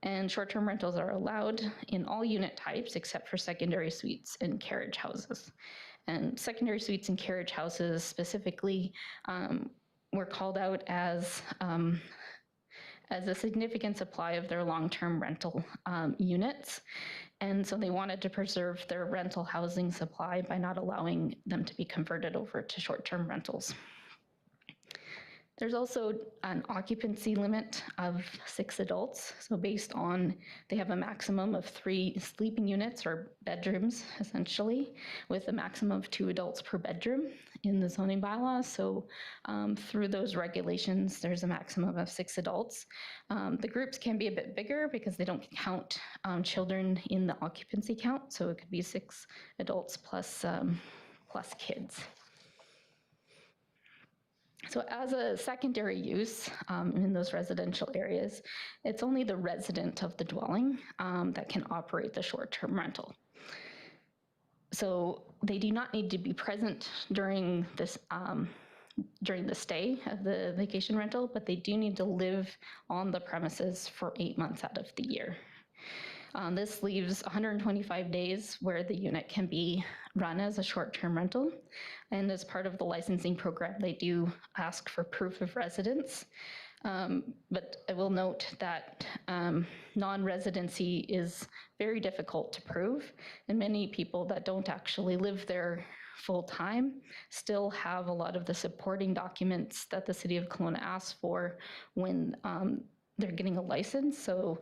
And short-term rentals are allowed in all unit types except for secondary suites and carriage houses. And secondary suites and carriage houses specifically were called out as a significant supply of their long-term rental units. And so they wanted to preserve their rental housing supply by not allowing them to be converted over to short-term rentals. There's also an occupancy limit of 6 adults. So based on, they have a maximum of 3 sleeping units or bedrooms, essentially, with a maximum of 2 adults per bedroom in the zoning bylaws. So through those regulations, there's a maximum of 6 adults. The groups can be a bit bigger because they don't count children in the occupancy count. So it could be 6 adults plus kids. So as a secondary use in those residential areas, it's only the resident of the dwelling that can operate the short-term rental. So they do not need to be present during this during the stay of the vacation rental, but they do need to live on the premises for 8 months out of the year. This leaves 125 days where the unit can be run as a short-term rental. And as part of the licensing program, they do ask for proof of residence. But I will note that non-residency is very difficult to prove. And many people that don't actually live there full-time still have a lot of the supporting documents that the City of Kelowna asks for when they're getting a license. So,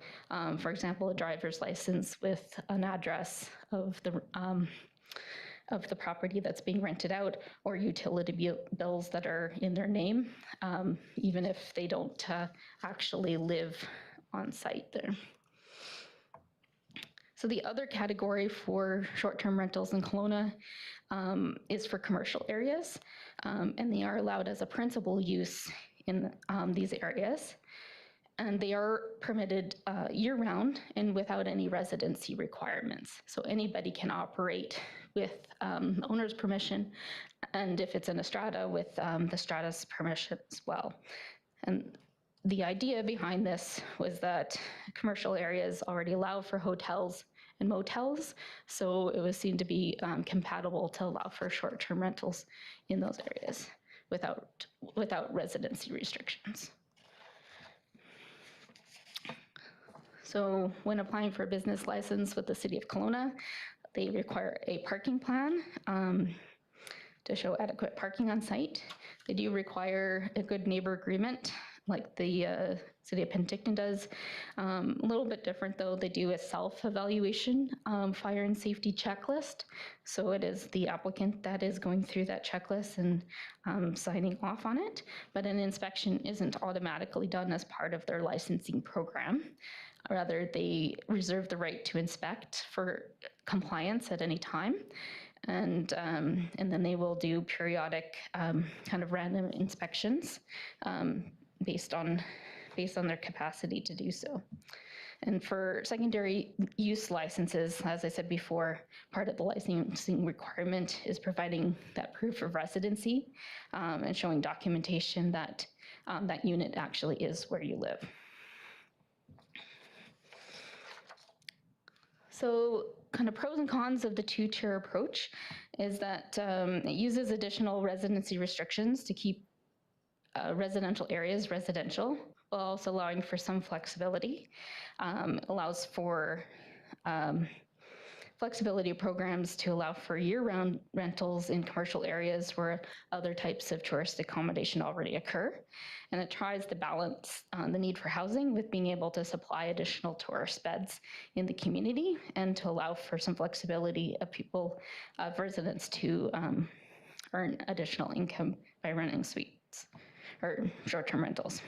for example, a driver's license with an address of the property that's being rented out, or utility bills that are in their name, even if they don't actually live on site there. So the other category for short-term rentals in Kelowna is for commercial areas, and they are allowed as a principal use in these areas. And they are permitted year-round and without any residency requirements. So anybody can operate with owner's permission, and if it's in a strata, with the strata's permission as well. And the idea behind this was that commercial areas already allow for hotels and motels, so it was seen to be compatible to allow for short-term rentals in those areas without residency restrictions. So when applying for a business license with the City of Kelowna, they require a parking plan to show adequate parking on site. They do require a good neighbor agreement like the City of Penticton does. A little bit different though, they do a self-evaluation fire and safety checklist. So it is the applicant that is going through that checklist and signing off on it, but an inspection isn't automatically done as part of their licensing program. Rather, they reserve the right to inspect for compliance at any time. And then they will do periodic kind of random inspections based on their capacity to do so. And for secondary use licenses, as I said before, part of the licensing requirement is providing that proof of residency and showing documentation that that unit actually is where you live. So kind of pros and cons of the two-tier approach is that it uses additional residency restrictions to keep residential areas residential, while also allowing for some flexibility. Allows for flexibility programs to allow for year-round rentals in commercial areas where other types of tourist accommodation already occur. And it tries to balance the need for housing with being able to supply additional tourist beds in the community and to allow for some flexibility of people, residents to earn additional income by renting suites or short-term rentals.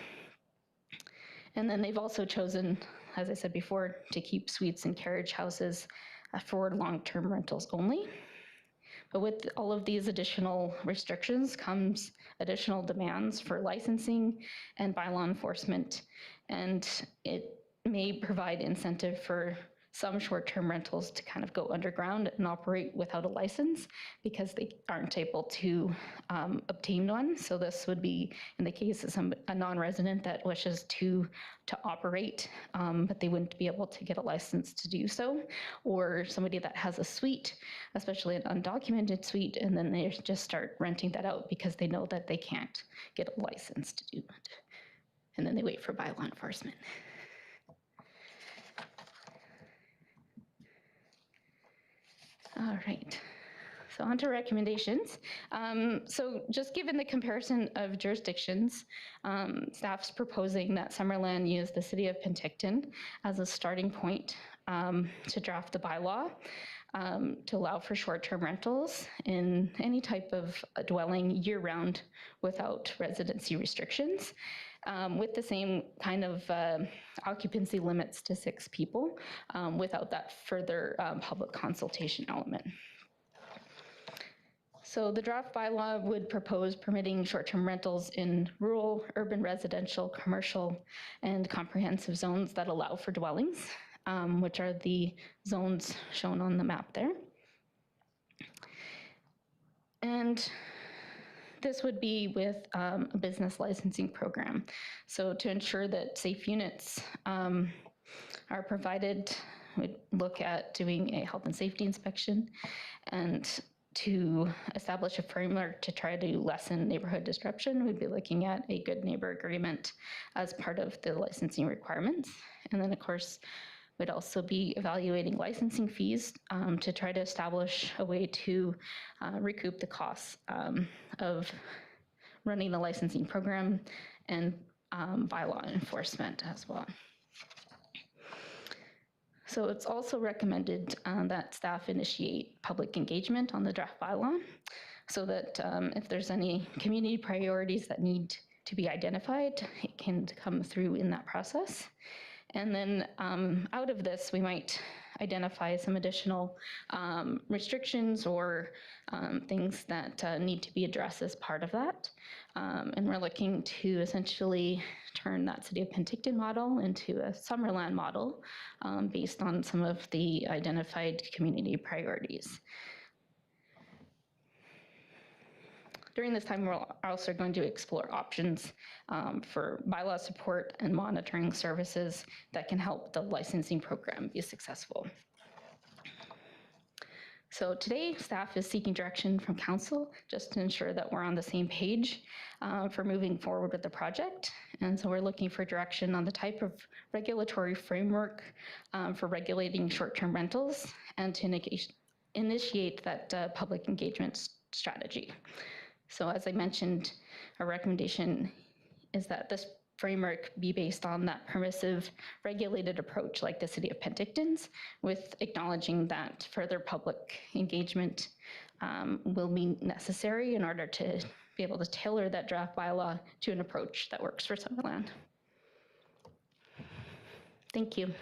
And then they've also chosen, as I said before, to keep suites and carriage houses for long-term rentals only. But with all of these additional restrictions comes additional demands for licensing and bylaw enforcement, and it may provide incentive for some short-term rentals to kind of go underground and operate without a license because they aren't able to obtain one. So this would be in the case of a non-resident that wishes to operate, but they wouldn't be able to get a license to do so, or somebody that has a suite, especially an undocumented suite, and then they just start renting that out because they know that they can't get a license to do it. And then they wait for bylaw enforcement. All right, so on to recommendations. So just given the comparison of jurisdictions, staff's proposing that Summerland use the City of Penticton as a starting point to draft the bylaw to allow for short-term rentals in any type of dwelling year-round without residency restrictions. With the same kind of occupancy limits to 6 people without that further public consultation element. So the draft bylaw would propose permitting short-term rentals in rural, urban residential, commercial, and comprehensive zones that allow for dwellings, which are the zones shown on the map there. And this would be with a business licensing program. So to ensure that safe units are provided, we'd look at doing a health and safety inspection and to establish a framework to try to lessen neighborhood disruption, we'd be looking at a good neighbor agreement as part of the licensing requirements. And then of course, we'd also be evaluating licensing fees to try to establish a way to recoup the costs of running the licensing program and bylaw enforcement as well. So it's also recommended that staff initiate public engagement on the draft bylaw so that if there's any community priorities that need to be identified, it can come through in that process. And then out of this, we might identify some additional restrictions or things that need to be addressed as part of that. And we're looking to essentially turn that City of Penticton model into a Summerland model based on some of the identified community priorities. During this time, we're also going to explore options for bylaw support and monitoring services that can help the licensing program be successful. So today, staff is seeking direction from council just to ensure that we're on the same page for moving forward with the project. And so we're looking for direction on the type of regulatory framework for regulating short-term rentals and to initiate that public engagement strategy. So as I mentioned, our recommendation is that this framework be based on that permissive, regulated approach like the City of Penticton's, with acknowledging that further public engagement will be necessary in order to be able to tailor that draft bylaw to an approach that works for Summerland. Thank you.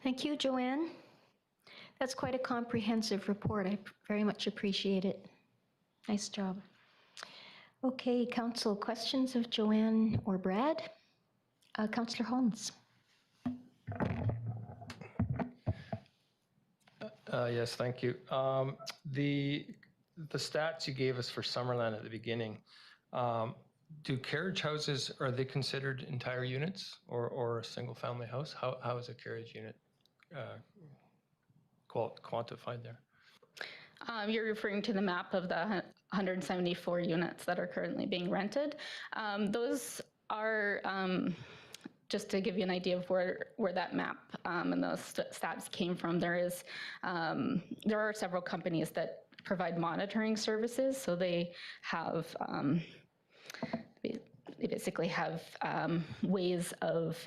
Thank you, Joanne. That's quite a comprehensive report. I very much appreciate it. Nice job. Okay, council, questions of Joanne or Brad? Councillor Holmes. Yes, thank you. The stats you gave us for Summerland at the beginning, do carriage houses, are they considered entire units or a single family house? How is a carriage unit quantified there? You're referring to the map of the 174 units that are currently being rented. Those are, just to give you an idea of where that map and those stats came from, there are several companies that provide monitoring services. So they have, they basically have ways of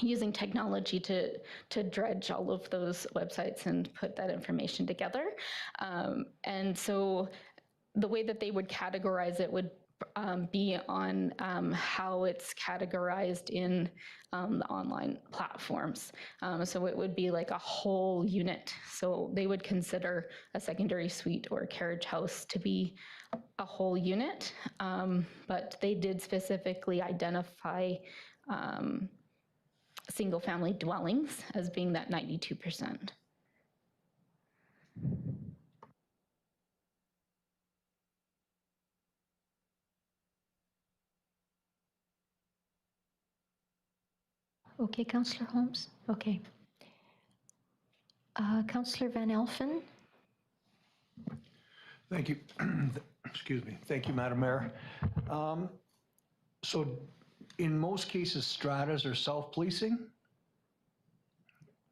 using technology to dredge all of those websites and put that information together. And so the way that they would categorize it would be on how it's categorized in the online platforms. So it would be like a whole unit. So they would consider a secondary suite or a carriage house to be a whole unit, but they did specifically identify single-family dwellings as being that 92%. Okay, Councillor Holmes. Okay. Councillor Van Elfen. Thank you. Excuse me. Thank you, Madam Mayor. So in most cases, stratas are self-policing.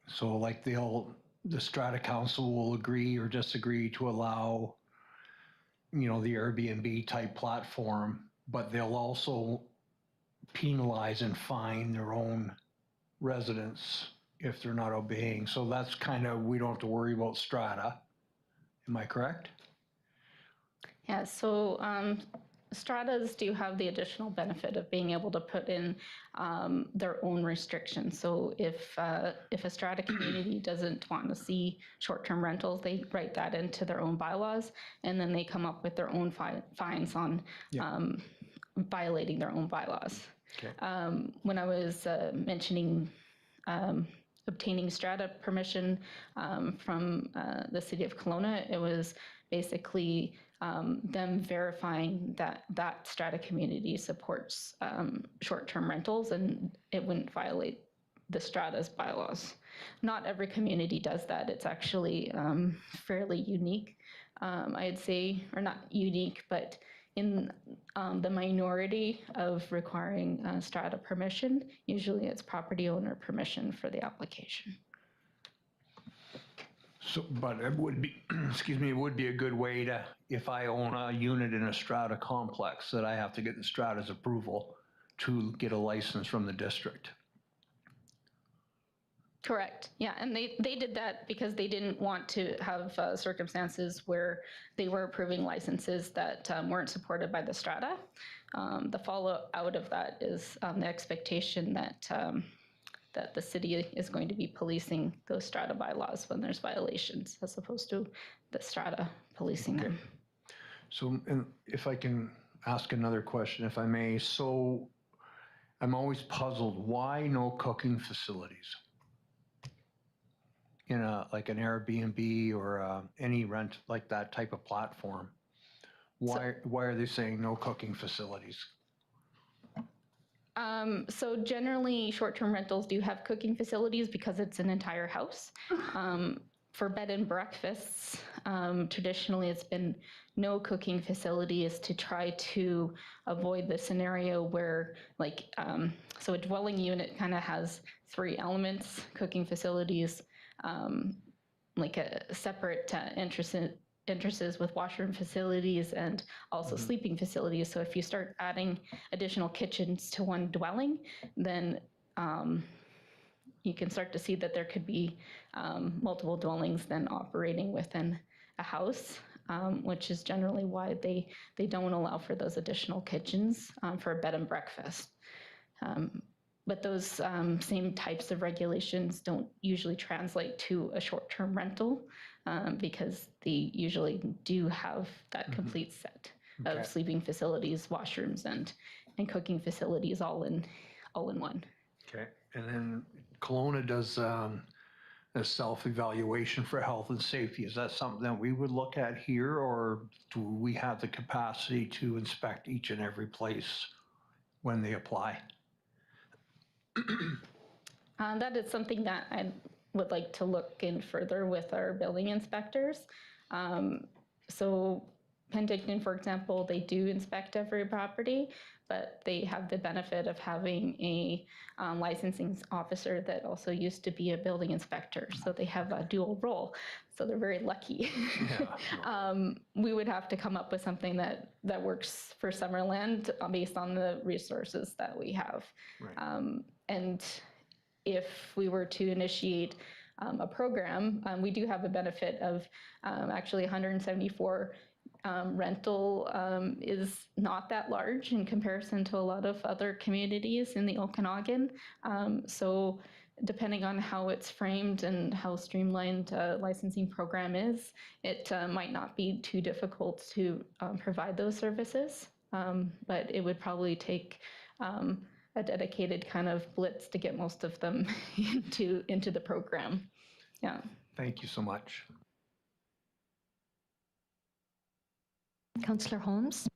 So like the strata council will agree or disagree to allow, the Airbnb type platform, but they'll also penalize and fine their own residents if they're not obeying. So that's we don't have to worry about strata. Am I correct? Yeah, so stratas do have the additional benefit of being able to put in their own restrictions. So if a strata community doesn't want to see short-term rentals, they write that into their own bylaws, and then they come up with their own fines on violating their own bylaws. Okay. When I was mentioning obtaining strata permission from the City of Kelowna, it was basically them verifying that that strata community supports short-term rentals and it wouldn't violate the strata's bylaws. Not every community does that. It's actually fairly unique, I'd say, or not unique, but in the minority of requiring strata permission, usually it's property owner permission for the application. So, but it would be, excuse me, it would be a good way to, if I own a unit in a strata complex, that I have to get the strata's approval to get a license from the district. Correct. Yeah, and they did that because they didn't want to have circumstances where they were approving licenses that weren't supported by the strata. The fallout of that is the expectation that that the city is going to be policing those strata bylaws when there's violations, as opposed to the strata policing them. So, and if I can ask another question, if I may. So I'm always puzzled, why no cooking facilities? In like an Airbnb or any rent like that type of platform. Why are they saying no cooking facilities? So generally, short-term rentals do have cooking facilities because it's an entire house. For bed and breakfasts, traditionally it's been no cooking facilities to try to avoid the scenario where, like, so a dwelling unit kind of has three elements: cooking facilities, like a separate entrances with washroom facilities and also sleeping facilities. So if you start adding additional kitchens to one dwelling, then you can start to see that there could be multiple dwellings then operating within a house, which is generally why they don't allow for those additional kitchens for a bed and breakfast. But those same types of regulations don't usually translate to a short-term rental because they usually do have that complete set of sleeping facilities, washrooms, and cooking facilities all in one. Okay, and then Kelowna does a self-evaluation for health and safety. Is that something that we would look at here, or do we have the capacity to inspect each and every place when they apply? That is something that I would like to look in further with our building inspectors. So Penticton, for example, they do inspect every property, but they have the benefit of having a licensing officer that also used to be a building inspector. So they have a dual role. So they're very lucky. We would have to come up with something that works for Summerland based on the resources that we have. Right. And if we were to initiate a program, we do have a benefit of actually 174 rental is not that large in comparison to a lot of other communities in the Okanagan. So depending on how it's framed and how streamlined a licensing program is, it might not be too difficult to provide those services, but it would probably take a dedicated kind of blitz to get most of them into the program. Yeah. Thank you so much. Councillor Holmes?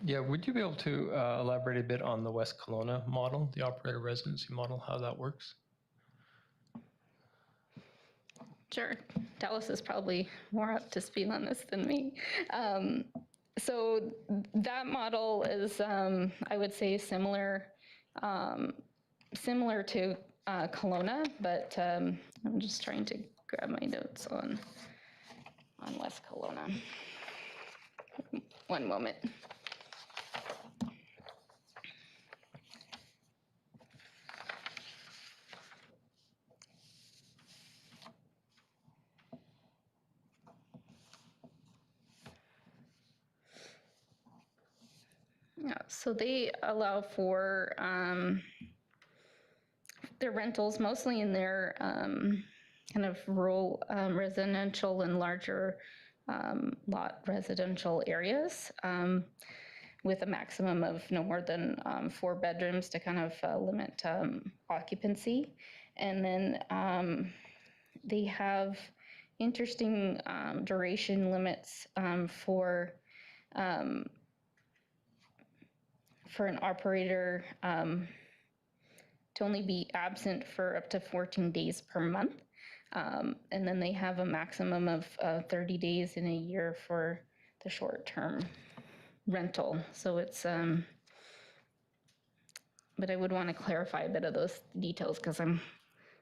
Yeah, would you be able to elaborate a bit on the West Kelowna model, the operator residency model, how that works? Sure. Dallas is probably more up to speed on this than me. So that model is, I would say, similar to Kelowna, but I'm just trying to grab my notes on West Kelowna. One moment. Yeah, so they allow for their rentals mostly in their kind of rural residential and larger lot residential areas with a maximum of no more than 4 bedrooms to kind of limit occupancy. And then they have interesting duration limits for an operator to only be absent for up to 14 days per month. And then they have a maximum of 30 days in a year for the short-term rental. So it's, but I would want to clarify a bit of those details because I'm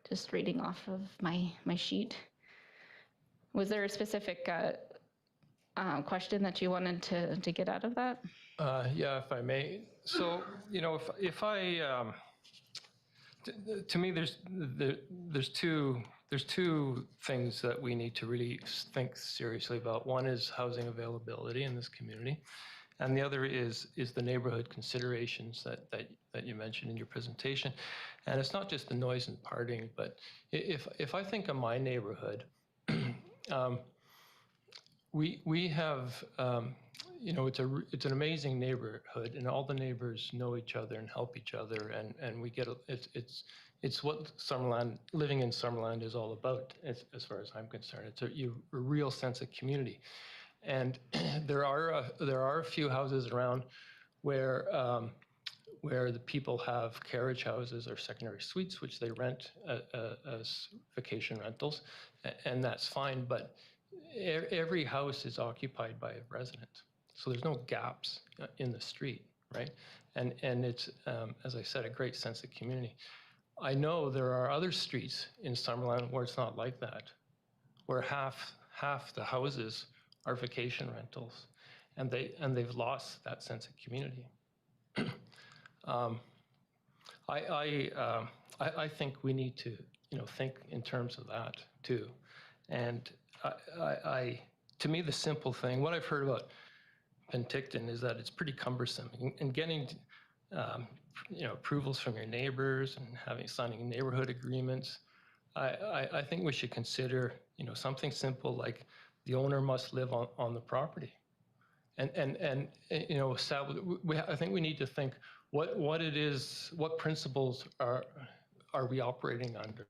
just reading off of my sheet. Was there a specific question that you wanted to get out of that? Yeah, if I may. So, you know, if I, to me, there's two things that we need to really think seriously about. One is housing availability in this community, and the other is the neighborhood considerations that you mentioned in your presentation. And it's not just the noise and partying, but if I think of my neighborhood, we have. You know, it's an amazing neighborhood, and all the neighbors know each other and help each other, and we get it's what Summerland, living in Summerland, is all about, as far as I'm concerned. It's a real sense of community, and there are a few houses around where the people have carriage houses or secondary suites, which they rent as vacation rentals, and that's fine. But every house is occupied by a resident. So there's no gaps in the street, right? And it's, as I said, a great sense of community. I know there are other streets in Summerland where it's not like that, where half the houses are vacation rentals, and they've lost that sense of community. I think we need to, think in terms of that too. And to me, the simple thing, what I've heard about Penticton is that it's pretty cumbersome, and getting, approvals from your neighbors and signing neighborhood agreements. I think we should consider, something simple like the owner must live on the property. And I think we need to think what it is, what principles are we operating under?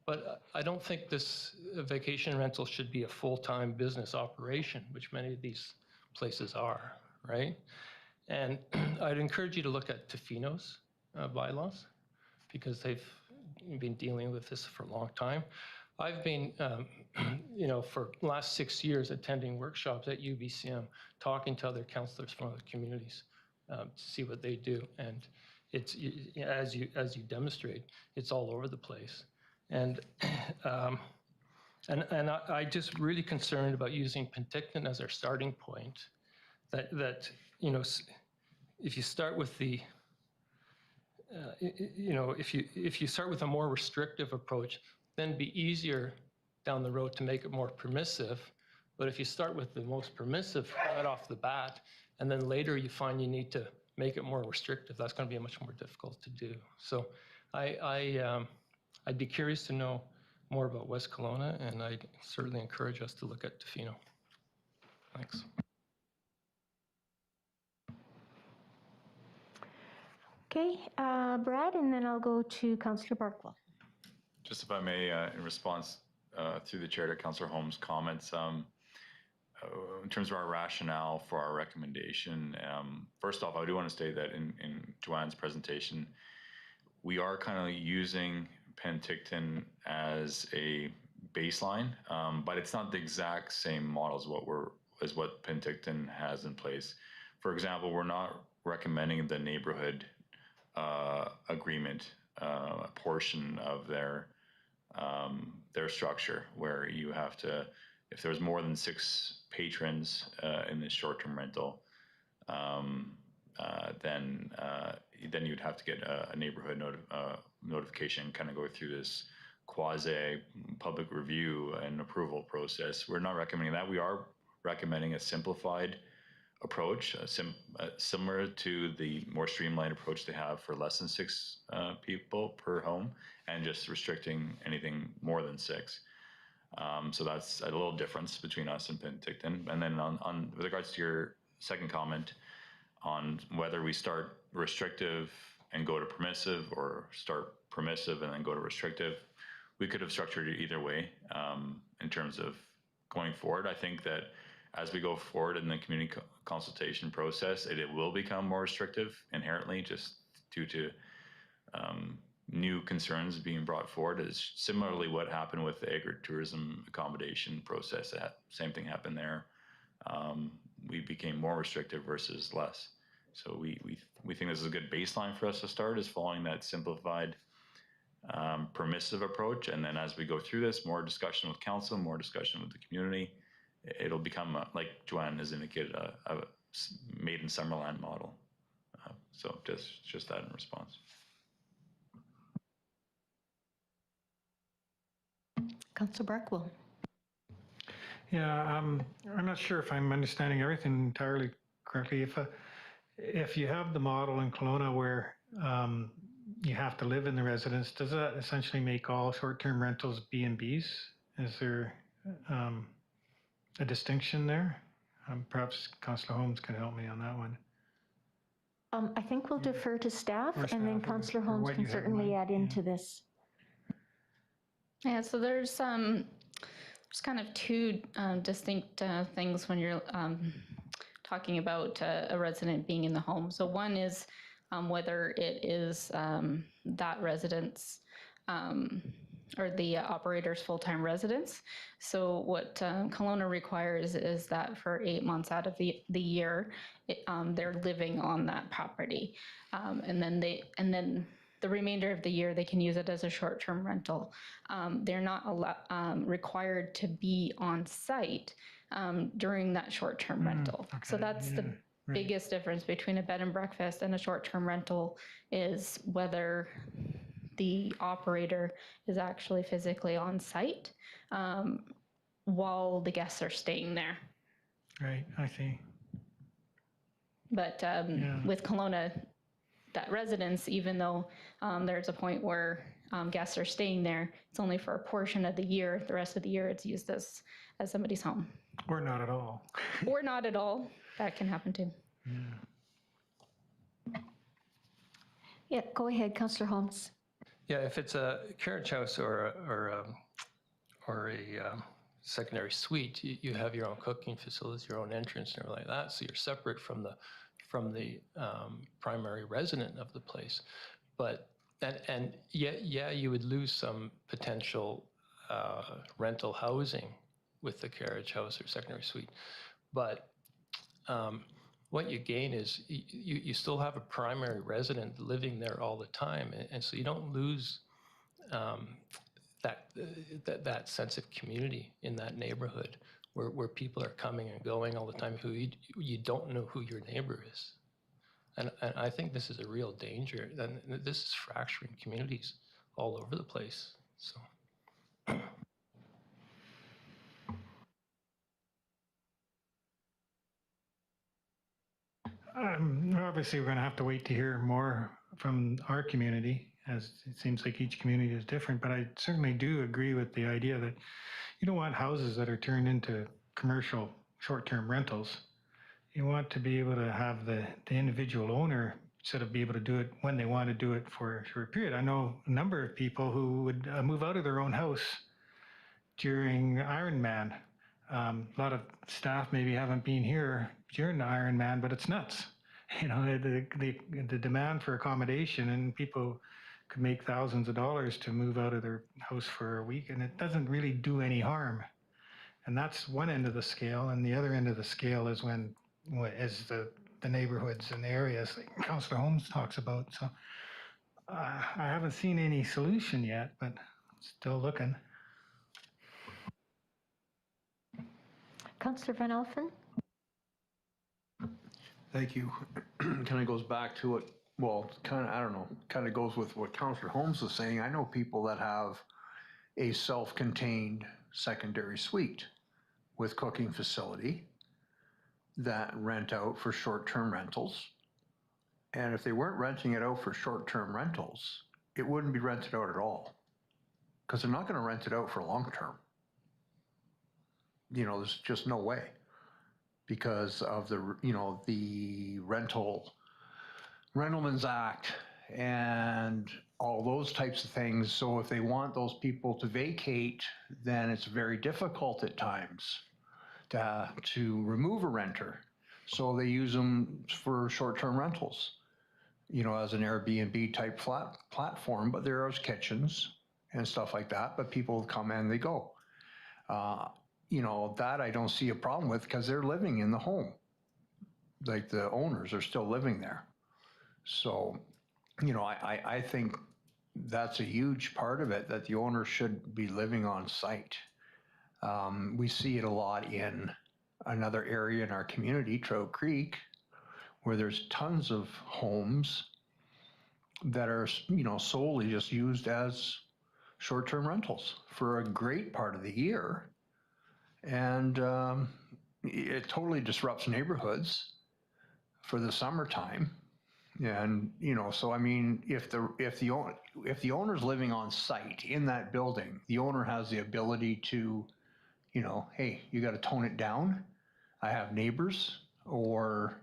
But I don't think this vacation rental should be a full-time business operation, which many of these places are, right? And I'd encourage you to look at Tofino's bylaws, because they've been dealing with this for a long time. I've been, for the last 6 years attending workshops at UBCM, talking to other councillors from other communities to see what they do. And it's, as you demonstrate, it's all over the place. And I just really concerned about using Penticton as our starting point. That if you start with the if you start with a more restrictive approach, then it'd be easier down the road to make it more permissive. But if you start with the most permissive right off the bat, and then later you find you need to make it more restrictive, that's going to be much more difficult to do. So I'd be curious to know more about West Kelowna, and I'd certainly encourage us to look at Tofino. Thanks. Okay, Brad, and then I'll go to Councillor Barkwell. Just if I may, in response through the chair to Councillor Holmes' comments, in terms of our rationale for our recommendation, first off, I do want to state that in Joanne's presentation, we are kind of using Penticton as a baseline, but it's not the exact same model as what Penticton has in place. For example, we're not recommending the neighborhood agreement portion of their structure, where you have to, if there's more than 6 patrons in this short-term rental, then you'd have to get a neighborhood notification, kind of go through this quasi public review and approval process. We're not recommending that. We are recommending a simplified approach, similar to the more streamlined approach they have for less than 6 people per home, and just restricting anything more than 6. So that's a little difference between us and Penticton. And then on with regards to your second comment on whether we start restrictive and go to permissive, or start permissive and then go to restrictive, we could have structured it either way in terms of going forward. I think that as we go forward in the community consultation process, it will become more restrictive inherently, just due to new concerns being brought forward. Is similarly what happened with the agritourism accommodation process. That same thing happened there. We became more restrictive versus less. So we think this is a good baseline for us to start, is following that simplified permissive approach. And then as we go through this, more discussion with council, more discussion with the community, it'll become, like Joanne has indicated, a made in Summerland model. So just that in response. Councillor Barkwell. Yeah, I'm not sure if I'm understanding everything entirely correctly. If you have the model in Kelowna where you have to live in the residence, does that essentially make all short-term rentals B&Bs? Is there a distinction there? Perhaps Councillor Holmes can help me on that one. I think we'll defer to staff, and then Councillor Holmes what you can have in certainly mind, add into this. Yeah, so there's kind of 2 distinct things when you're talking about a resident being in the home. So one is whether it is that residence or the operator's full-time residence. So what Kelowna requires is that for 8 months out of the year, they're living on that property, and then the remainder of the year, they can use it as a short-term rental. They're not required to be on site during that short-term rental. So okay, that's the right. biggest difference between a bed and breakfast and a short-term rental, is whether the operator is actually physically on site while the guests are staying there. Right, I see. But with Kelowna, that residence, even though there's a point where guests are staying there, it's only for a portion of the year. The rest of the year, it's used as somebody's home. Or not at all. Or not at all. That can happen too. Yeah, go ahead, Councillor Holmes. Yeah, if it's a carriage house or a secondary suite, you have your own cooking facilities, your own entrance and everything like that. So you're separate from the primary resident of the place. But and yeah, you would lose some potential rental housing with the carriage house or secondary suite. But what you gain is you still have a primary resident living there all the time, and so you don't lose that sense of community in that neighborhood where people are coming and going all the time who you don't know who your neighbor is. And I think this is a real danger, and this is fracturing communities all over the place. So. Obviously, we're going to have to wait to hear more from our community, as it seems like each community is different. But I certainly do agree with the idea that you don't want houses that are turned into commercial short-term rentals. You want to be able to have the individual owner sort of be able to do it when they want to do it for a short period. I know a number of people who would move out of their own house during Ironman. A lot of staff maybe haven't been here during the Ironman, but it's nuts. You know, the demand for accommodation, and people could make thousands of dollars to move out of their house for a week, and it doesn't really do any harm. And that's one end of the scale, and the other end of the scale is is the neighborhoods and the areas like Councillor Holmes talks about. So I haven't seen any solution yet, but still looking. Councillor Van Alphen? Thank you. Kind of goes back to it. Well, I don't know, kind of goes with what Councillor Holmes was saying. I know people that have a self-contained secondary suite with cooking facility that rent out for short-term rentals. And if they weren't renting it out for short-term rentals, it wouldn't be rented out at all, because they're not going to rent it out for long-term. You know, there's just no way, because of the Rentals Act and all those types of things. So if they want those people to vacate, then it's very difficult at times to remove a renter. So they use them for short-term rentals, you know, as an Airbnb type platform, but there's kitchens and stuff like that, but people come and they go. You know, that I don't see a problem with, because they're living in the home. Like, the owners are still living there. So, you know, I think that's a huge part of it, that the owner should be living on site. We see it a lot in another area in our community, Trout Creek, where there's tons of homes that are, you know, solely just used as short-term rentals for a great part of the year. And it totally disrupts neighborhoods for the summertime. And, you know, so I mean, if the owner's living on site in that building, the owner has the ability to, you know, hey, you got to tone it down. I have neighbors, or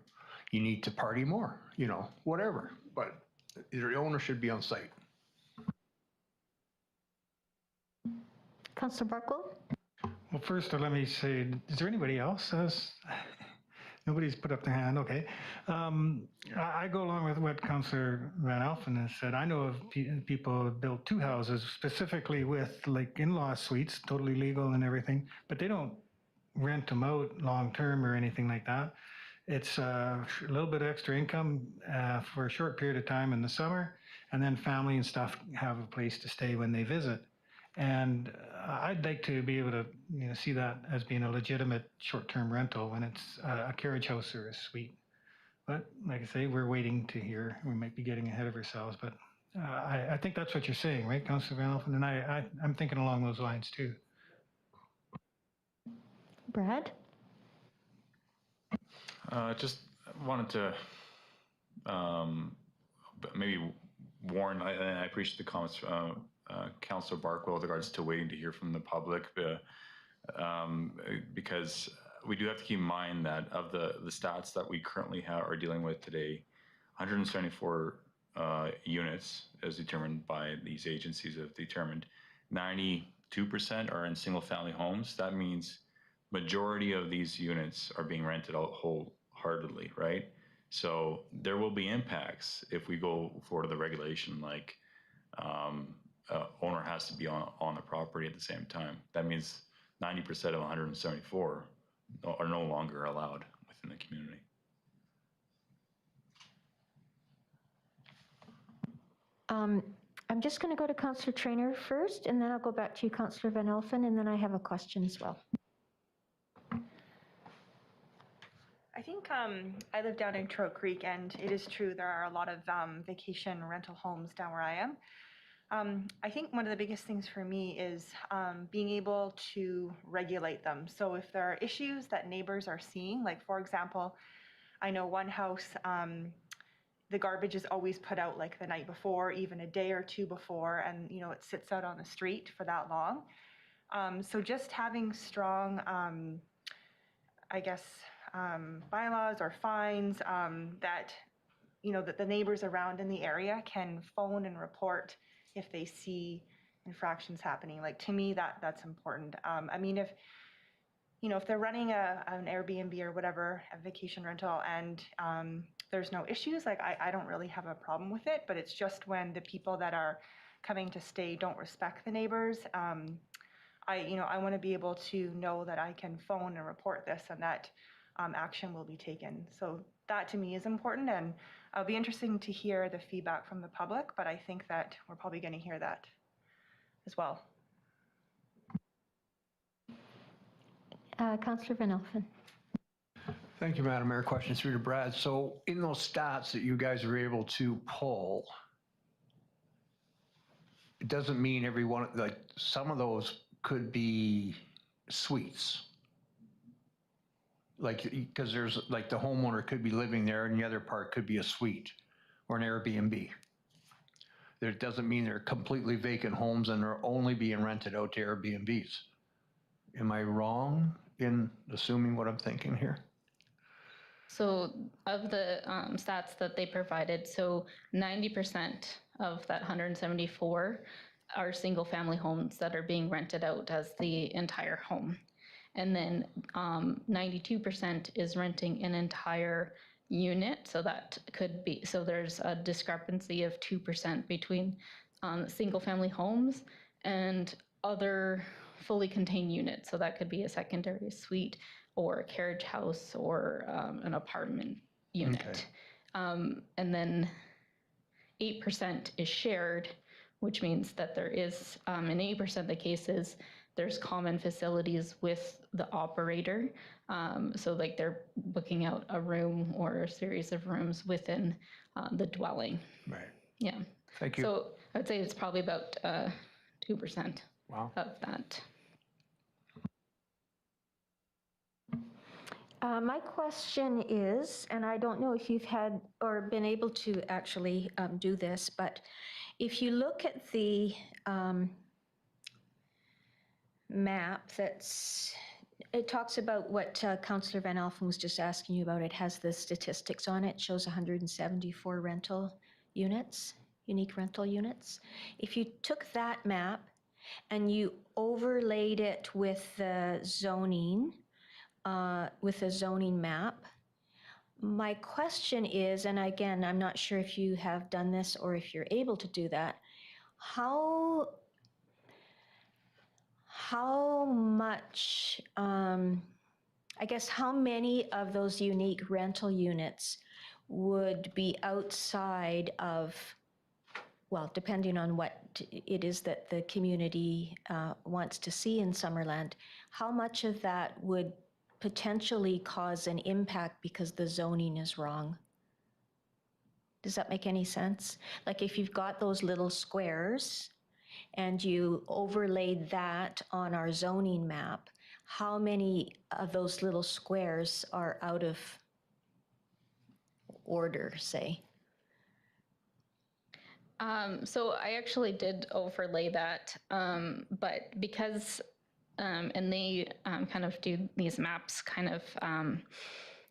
you need to party more, you know, whatever. But the owner should be on site. Councillor Barkle? Well, first, let me say, is there anybody else? Nobody's put up their hand, okay. I go along with what Councillor Van Alphen has said. I know of people who have built two houses specifically with like in-law suites, totally legal and everything, but they don't rent them out long-term or anything like that. It's a little bit of extra income for a short period of time in the summer, and then family and stuff have a place to stay when they visit. And I'd like to be able to see that as being a legitimate short-term rental when it's a carriage house or a suite. But like I say, we're waiting to hear. We might be getting ahead of ourselves, but I think that's what you're saying, right, Councillor Van Elfen? And I'm thinking along those lines too. Brad? Just wanted to maybe warn, I appreciate the comments, Councillor Barkwell, with regards to waiting to hear from the public, because we do have to keep in mind that of the stats that we currently are dealing with today, 174 units, as determined by these agencies, have determined 92% are in single-family homes. That means majority of these units are being rented out wholeheartedly, right? So there will be impacts if we go forward to the regulation, like owner has to be on the property at the same time. That means 90% of 174 are no longer allowed within the community. I'm just going to go to Councillor Traynor first, and then I'll go back to you, Councillor Van Elfen, and then I have a question as well. I think I live down in Trout Creek, and it is true there are a lot of vacation rental homes down where I am. I think one of the biggest things for me is being able to regulate them. So if there are issues that neighbors are seeing, like for example, I know one house, the garbage is always put out like the night before, even a day or two before, and it sits out on the street for that long. So just having strong, I guess, bylaws or fines that that the neighbors around in the area can phone and report if they see infractions happening. Like, to me, that's important. I mean, if they're running an Airbnb or whatever, a vacation rental, and there's no issues, like I don't really have a problem with it, but it's just when the people that are coming to stay don't respect the neighbors. I want to be able to know that I can phone and report this, and that action will be taken. So that to me is important, and it'll be interesting to hear the feedback from the public, but I think that we're probably going to hear that as well. Councillor Van Elfen. Thank you, Madam Mayor. Question through to Brad. So in those stats that you guys are able to pull, it doesn't mean every one, like some of those could be suites. Like, because there's like the homeowner could be living there and the other part could be a suite or an Airbnb. It doesn't mean they're completely vacant homes and they're only being rented out to Airbnbs. Am I wrong in assuming what I'm thinking here? So of the stats that they provided, so 90% of that 174 are single-family homes that are being rented out as the entire home. And then 92% is renting an entire unit. So that could be, so there's a discrepancy of 2% between single-family homes and other fully contained units. So that could be a secondary suite or a carriage house or an apartment unit. Okay. And then 8% is shared, which means that there is, in 8% of the cases, there's common facilities with the operator. So like they're booking out a room or a series of rooms within the dwelling. Right. Yeah. Thank you. So I would say it's probably about 2% wow. of that. My question is, and I don't know if you've had or been able to actually do this, but if you look at the map it talks about what Councillor Van Elfen was just asking you about. It has the statistics on it. It shows 174 rental units, unique rental units. If you took that map and you overlaid it with the zoning, map, my question is, and again, I'm not sure if you have done this or if you're able to do that, how much I guess how many of those unique rental units would be outside of, well, depending on what it is that the community wants to see in Summerland, how much of that would potentially cause an impact because the zoning is wrong? Does that make any sense? Like if you've got those little squares and you overlaid that on our zoning map, how many of those little squares are out of order, say? So I actually did overlay that, but because, and they kind of do these maps kind of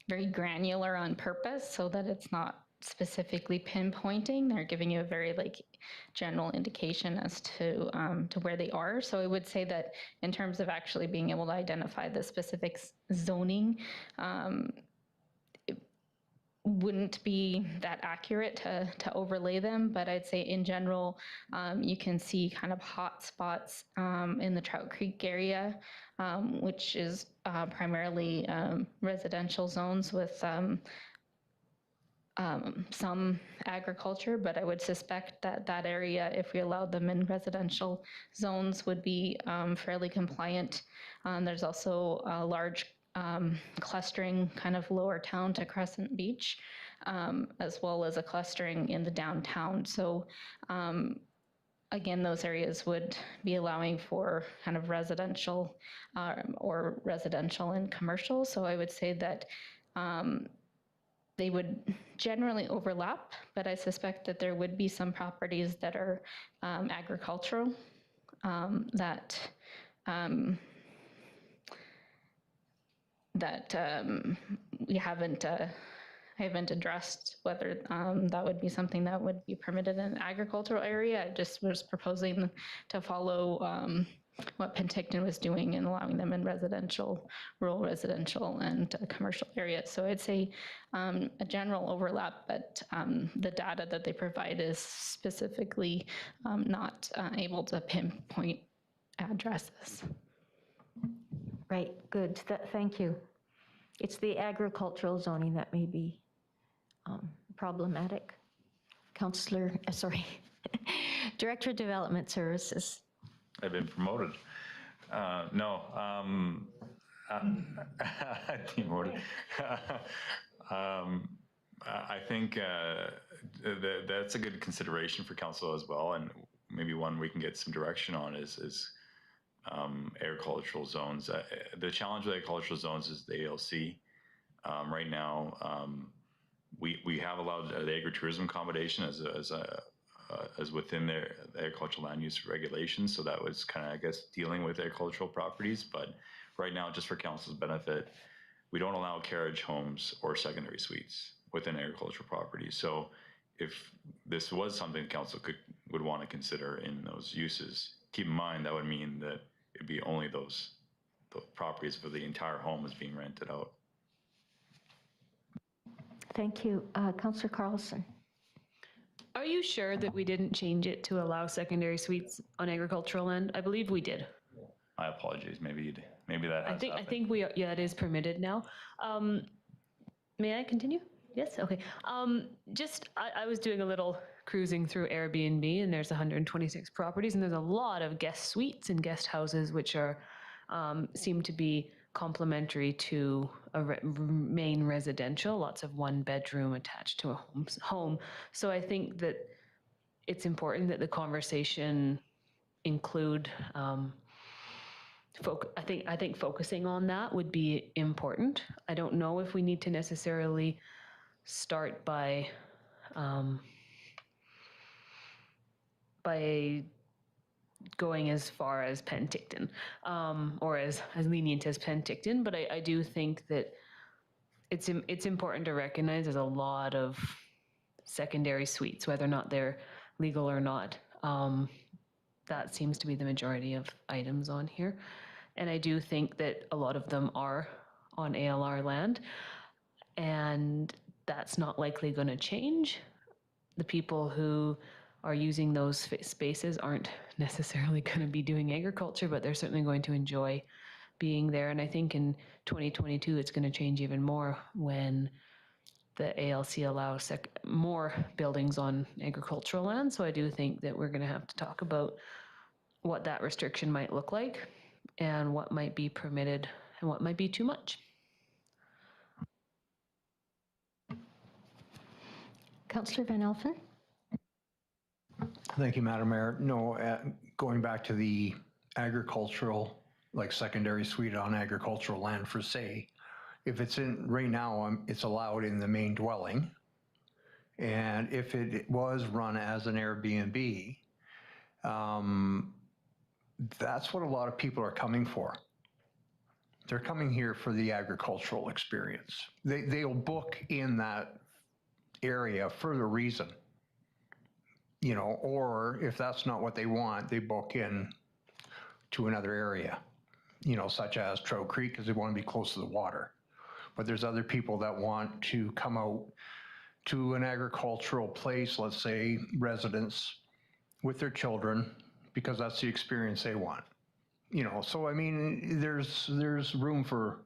very granular on purpose so that it's not specifically pinpointing. They're giving you a very like general indication as to where they are. So I would say that in terms of actually being able to identify the specific zoning, wouldn't be that accurate to overlay them, but I'd say in general, you can see kind of hot spots in the Trout Creek area, which is primarily residential zones with some agriculture, but I would suspect that that area, if we allowed them in residential zones, would be fairly compliant. There's also a large clustering kind of lower town to Crescent Beach, as well as a clustering in the downtown. So again, those areas would be allowing for kind of residential or residential and commercial. So I would say that they would generally overlap, but I suspect that there would be some properties that are agricultural that we haven't I haven't addressed whether that would be something that would be permitted in an agricultural area. I just was proposing to follow what Penticton was doing and allowing them in residential, rural residential and commercial areas. So I'd say a general overlap, but the data that they provide is specifically not able to pinpoint addresses. Right, good, thank you. It's the agricultural zoning that may be problematic. Councillor, sorry, Director of Development Services. I've been promoted. No, demoted. I think that's a good consideration for council as well, and maybe one we can get some direction on is agricultural zones. The challenge with agricultural zones is the ALC. Right now, we have allowed the agritourism accommodation as within their agricultural land use regulations. So that was kind of, I guess, dealing with agricultural properties. But right now, just for council's benefit, we don't allow carriage homes or secondary suites within agricultural properties. So if this was something council would want to consider in those uses, keep in mind that would mean that it'd be only those properties where the entire home is being rented out. Thank you. Councillor Carlson. Are you sure that we didn't change it to allow secondary suites on agricultural land? I believe we did. I apologize. Maybe that has I think we are, yeah, it is permitted now. May I continue? Yes. Okay. I was doing a little cruising through Airbnb, and there's 126 properties, and there's a lot of guest suites and guest houses, which are seem to be complementary to a main residential, lots of one bedroom attached to a home. So I think that it's important that the conversation include, I think focusing on that would be important. I don't know if we need to necessarily start by going as far as Penticton, or as lenient as Penticton, but I do think that it's important to recognize there's a lot of secondary suites, whether or not they're legal or not. That seems to be the majority of items on here. And I do think that a lot of them are on ALR land, and that's not likely going to change. The people who are using those spaces aren't necessarily going to be doing agriculture, but they're certainly going to enjoy being there. And I think in 2022, it's going to change even more when the ALC allows more buildings on agricultural land. So I do think that we're going to have to talk about what that restriction might look like and what might be permitted and what might be too much. Councillor Van Elfen? Thank you, Madam Mayor. No, going back to the agricultural, like secondary suite on agricultural land for say, if it's in, right now, it's allowed in the main dwelling. And if it was run as an Airbnb, that's what a lot of people are coming for. They're coming here for the agricultural experience. They'll book in that area for the reason, you know, or if that's not what they want, they book in to another area, you know, such as Trout Creek, because they want to be close to the water. But there's other people that want to come out to an agricultural place, let's say residents with their children, because that's the experience they want. You know, so I mean, there's room for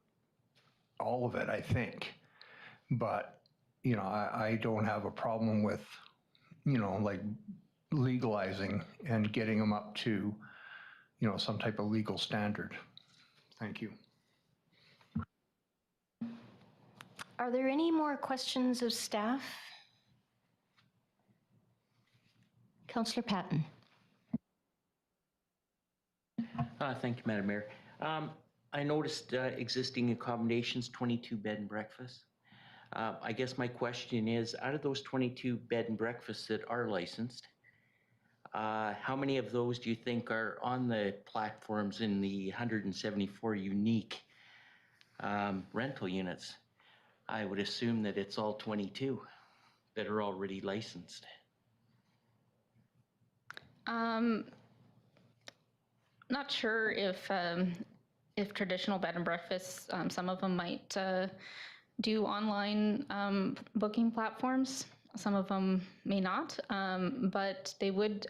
all of it, I think. But you know, I don't have a problem with, you know, like legalizing and getting them up to, you know, some type of legal standard. Thank you. Are there any more questions of staff? Councillor Patton. Thank you, Madam Mayor. I noticed existing accommodations, 22 bed and breakfasts. I guess my question is, out of those 22 bed and breakfasts that are licensed, how many of those do you think are on the platforms in the 174 unique rental units? I would assume that it's all 22 that are already licensed. Not sure if traditional bed and breakfasts, some of them might do online booking platforms. Some of them may not, but they would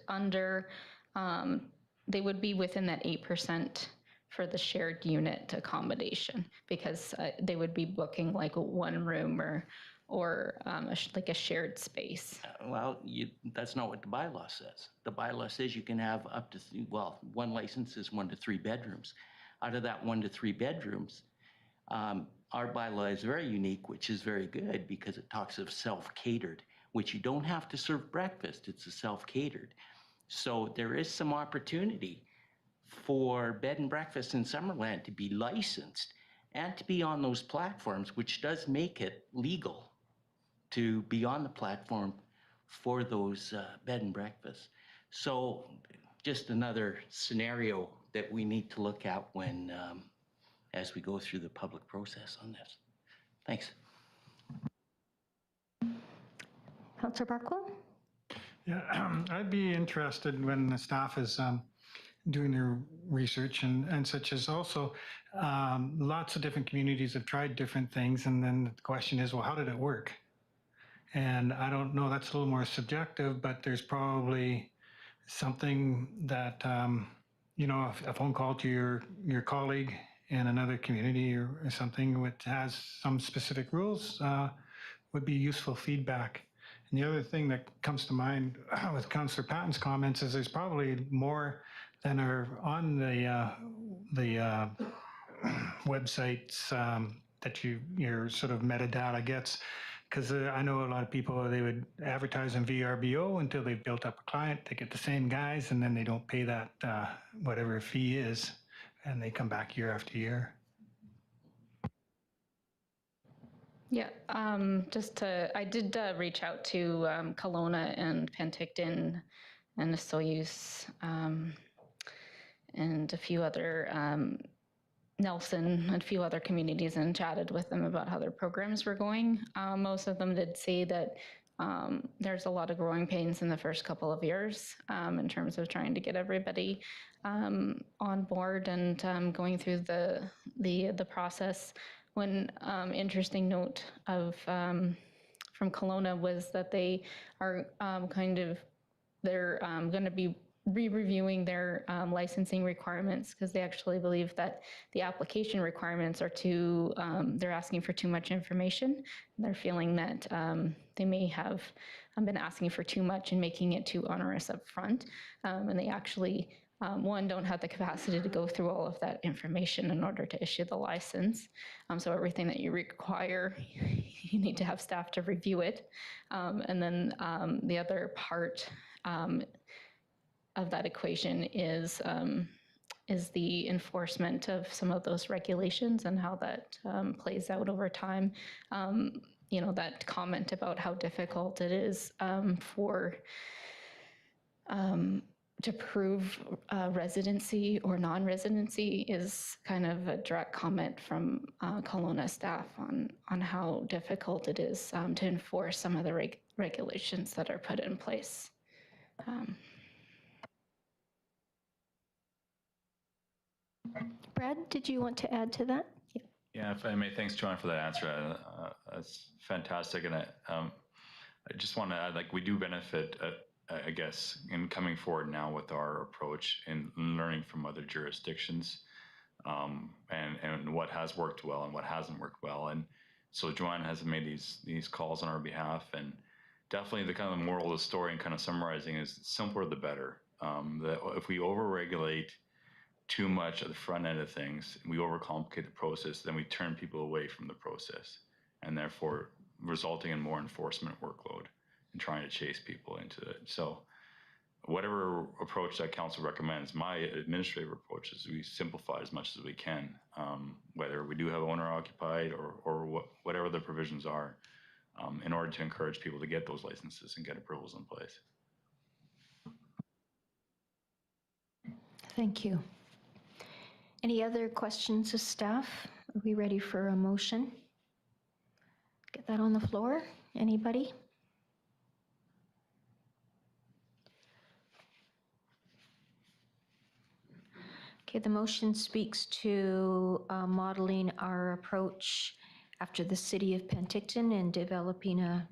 they would be within that 8% for the shared unit accommodation, because they would be booking like a one room or like a shared space. Well, that's not what the bylaw says. The bylaw says you can have up to, one license is 1 to 3 bedrooms. Out of that 1 to 3 bedrooms, our bylaw is very unique, which is very good because it talks of self-catered, which you don't have to serve breakfast. It's a self-catered. So there is some opportunity for bed and breakfast in Summerland to be licensed and to be on those platforms, which does make it legal to be on the platform for those bed and breakfasts. So just another scenario that we need to look at when, as we go through the public process on this. Thanks. Councillor Barkwell? Yeah, I'd be interested when the staff is doing their research and such as also lots of different communities have tried different things, and then the question is, well, how did it work? And I don't know, that's a little more subjective, but there's probably something that, you know, a phone call to your colleague in another community or something which has some specific rules would be useful feedback. And the other thing that comes to mind with Councillor Patton's comments is there's probably more than are on the websites that your sort of metadata gets. Because I know a lot of people, they would advertise on VRBO until they've built up a client. They get the same guys, and then they don't pay that whatever fee is, and they come back year after year. Yeah, I did reach out to Kelowna and Penticton and Soyuz and a few other, Nelson and a few other communities, and chatted with them about how their programs were going. Most of them did say that there's a lot of growing pains in the first couple of years in terms of trying to get everybody on board and going through the process. One interesting note of from Kelowna was that they are they're going to be re-reviewing their licensing requirements because they actually believe that the application requirements are too, they're asking for too much information. They're feeling that they may have been asking for too much and making it too onerous up front. And they actually, one, don't have the capacity to go through all of that information in order to issue the license. So everything that you require, you need to have staff to review it. And then the other part of that equation is the enforcement of some of those regulations and how that plays out over time. You know, that comment about how difficult it is to prove residency or non-residency is kind of a direct comment from Kelowna staff on how difficult it is to enforce some of the regulations that are put in place. Brad, did you want to add to that? Yeah, if I may, thanks, Joanne, for that answer. That's fantastic. And I just want to add, like, we do benefit, I guess, in coming forward now with our approach and learning from other jurisdictions and what has worked well and what hasn't worked well. And so Joanne has made these calls on our behalf. And definitely the kind of moral of the story and kind of summarizing is the simpler the better. That if we overregulate too much at the front end of things, we overcomplicate the process, then we turn people away from the process, and therefore resulting in more enforcement workload and trying to chase people into it. So whatever approach that council recommends, my administrative approach is we simplify as much as we can, whether we do have owner occupied or whatever the provisions are, in order to encourage people to get those licenses and get approvals in place. Thank you. Any other questions of staff? Are we ready for a motion? Get that on the floor. Anybody? Okay, the motion speaks to modeling our approach after the city of Penticton and developing a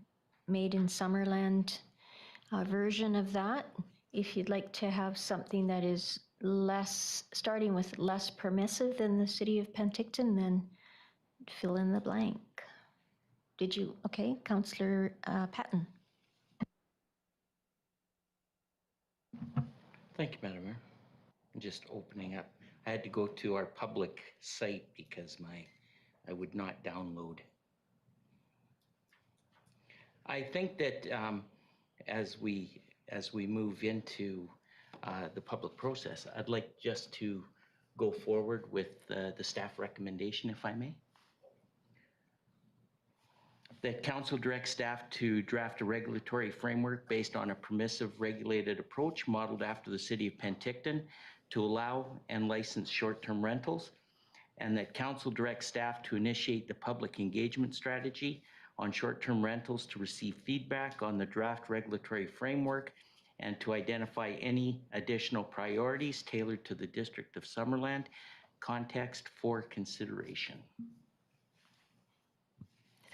made in Summerland version of that. If you'd like to have something that is starting with less permissive than the city of Penticton, then fill in the blank. Did you? Okay, Councillor Patton. Thank you, Madam Mayor. I'm just opening up. I had to go to our public site because I would not download. I think that as we move into the public process, I'd like just to go forward with the staff recommendation, if I may. That council directs staff to draft a regulatory framework based on a permissive regulated approach modeled after the city of Penticton to allow and license short-term rentals, and that council directs staff to initiate the public engagement strategy on short-term rentals to receive feedback on the draft regulatory framework and to identify any additional priorities tailored to the District of Summerland context for consideration.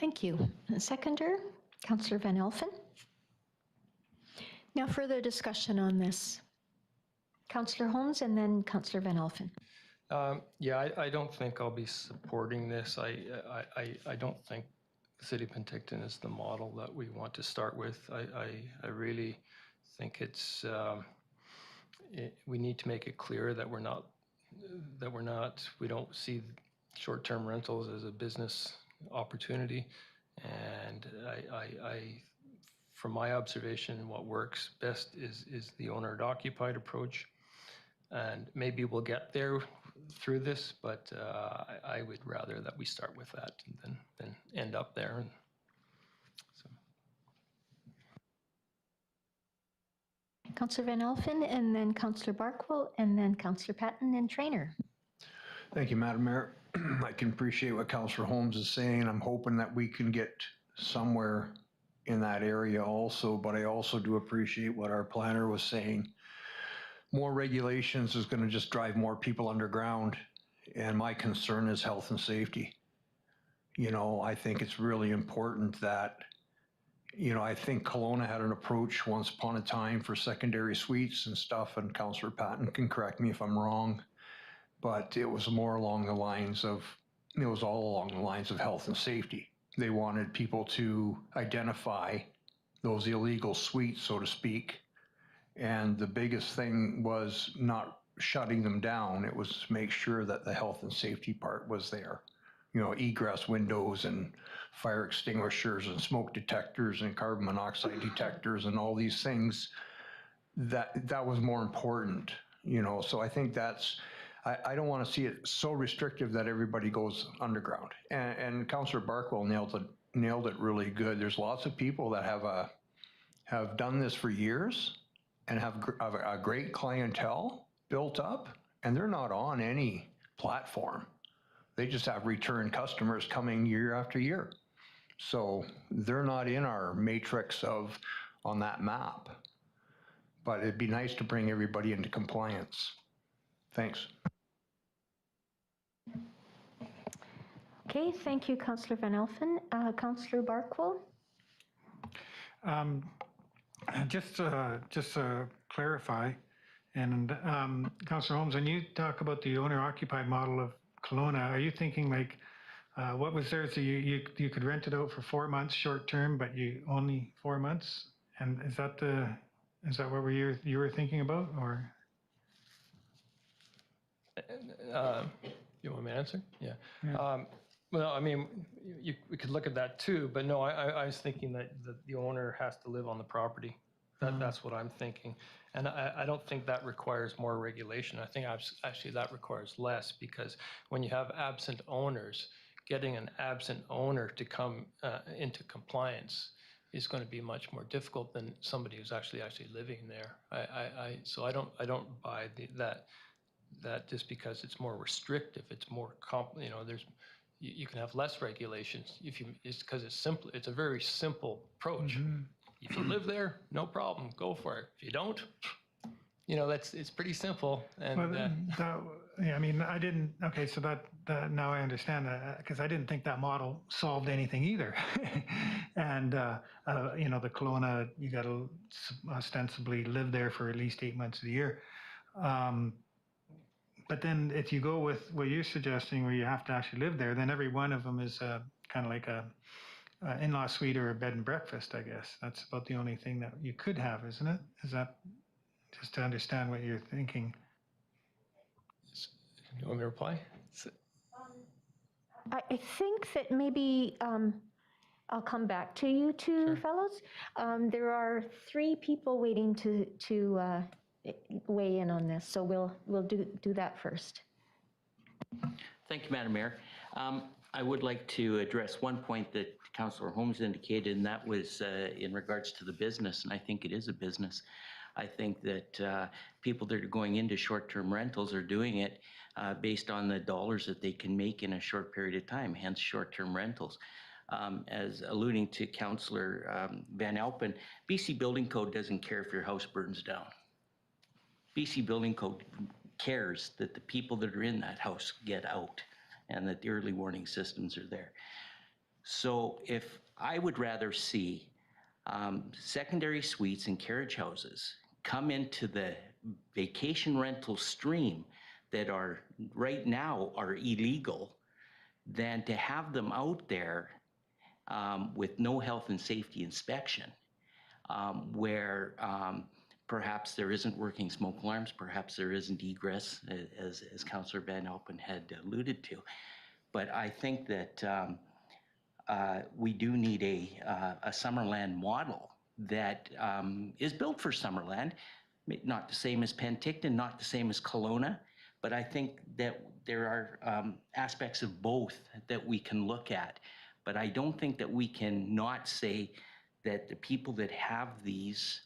Thank you. Seconder, Councillor Van Elfen. Now further discussion on this. Councillor Holmes and then Councillor Van Elfen. Yeah, I don't think I'll be supporting this. I don't think the City of Penticton is the model that we want to start with. I really think it's we need to make it clear that we don't see short-term rentals as a business opportunity, and from my observation, what works best is the owner-occupied approach, and maybe we'll get there through this, but I would rather that we start with that than end up there. And so. Councillor Van Elfen and then Councillor Barkwell and then Councillor Patton and Trainer. Thank you, Madam Mayor. I can appreciate what Councillor Holmes is saying. I'm hoping that we can get somewhere in that area also, but I also do appreciate what our planner was saying. More regulations is going to just drive more people underground, and my concern is health and safety. You know, I think it's really important that You know, I think Kelowna had an approach once upon a time for secondary suites and stuff, and Councillor Patton can correct me if I'm wrong, but it was more along the lines of, it was all along the lines of health and safety. They wanted people to identify those illegal suites, so to speak, and the biggest thing was not shutting them down. It was to make sure that the health and safety part was there. You know, egress windows and fire extinguishers and smoke detectors and carbon monoxide detectors and all these things. That was more important, you know. So I think that's, I don't want to see it so restrictive that everybody goes underground. And Councillor Barkwell nailed it really good. There's lots of people that have done this for years and have a great clientele built up, and they're not on any platform. They just have return customers coming year after year. So they're not in our matrix of on that map. But it'd be nice to bring everybody into compliance. Thanks. Okay, thank you, Councillor Van Elfen. Councillor Barkwell? Just to clarify, and Councillor Holmes, when you talk about the owner-occupied model of Kelowna, are you thinking like, what was there, so you could rent it out for 4 months short-term, but you only 4 months? And is that what you were thinking about, or? You want me to answer? Yeah. Well, I mean, we could look at that too, but no, I was thinking that the owner has to live on the property. That's what I'm thinking. And I don't think that requires more regulation. I think actually that requires less, because when you have absent owners, getting an absent owner to come into compliance is going to be much more difficult than somebody who's actually living there. So I don't buy that just because it's more restrictive, it's more you can have less regulations it's because it's simple. It's a very simple approach. If you live there, no problem, go for it. If you don't, it's pretty simple. And I mean, I didn't. Okay, so that now I understand that, because I didn't think that model solved anything either. And the Kelowna, you got to ostensibly live there for at least 8 months of the year. But then if you go with what you're suggesting, where you have to actually live there, then every one of them is kind of like a in-law suite or a bed and breakfast, I guess. That's about the only thing that you could have, isn't it? Is that, just to understand what you're thinking? You want me to reply? I think that maybe I'll come back to you two fellows. There are 3 people waiting to weigh in on this, so we'll do that first. Thank you, Madam Mayor. I would like to address one point that Councillor Holmes indicated, and that was in regards to the business, and I think it is a business. I think that people that are going into short-term rentals are doing it based on the dollars that they can make in a short period of time, hence short-term rentals. As alluding to Councillor Van Elpen, BC Building Code doesn't care if your house burns down. BC Building Code cares that the people that are in that house get out and that the early warning systems are there. So if I would rather see secondary suites and carriage houses come into the vacation rental stream that are right now are illegal than to have them out there with no health and safety inspection, where perhaps there isn't working smoke alarms, perhaps there isn't egress, as Councillor Van Elpen had alluded to. But I think that we do need a Summerland model that is built for Summerland, not the same as Penticton, not the same as Kelowna, but I think that there are aspects of both that we can look at. But I don't think that we can not say that the people that have these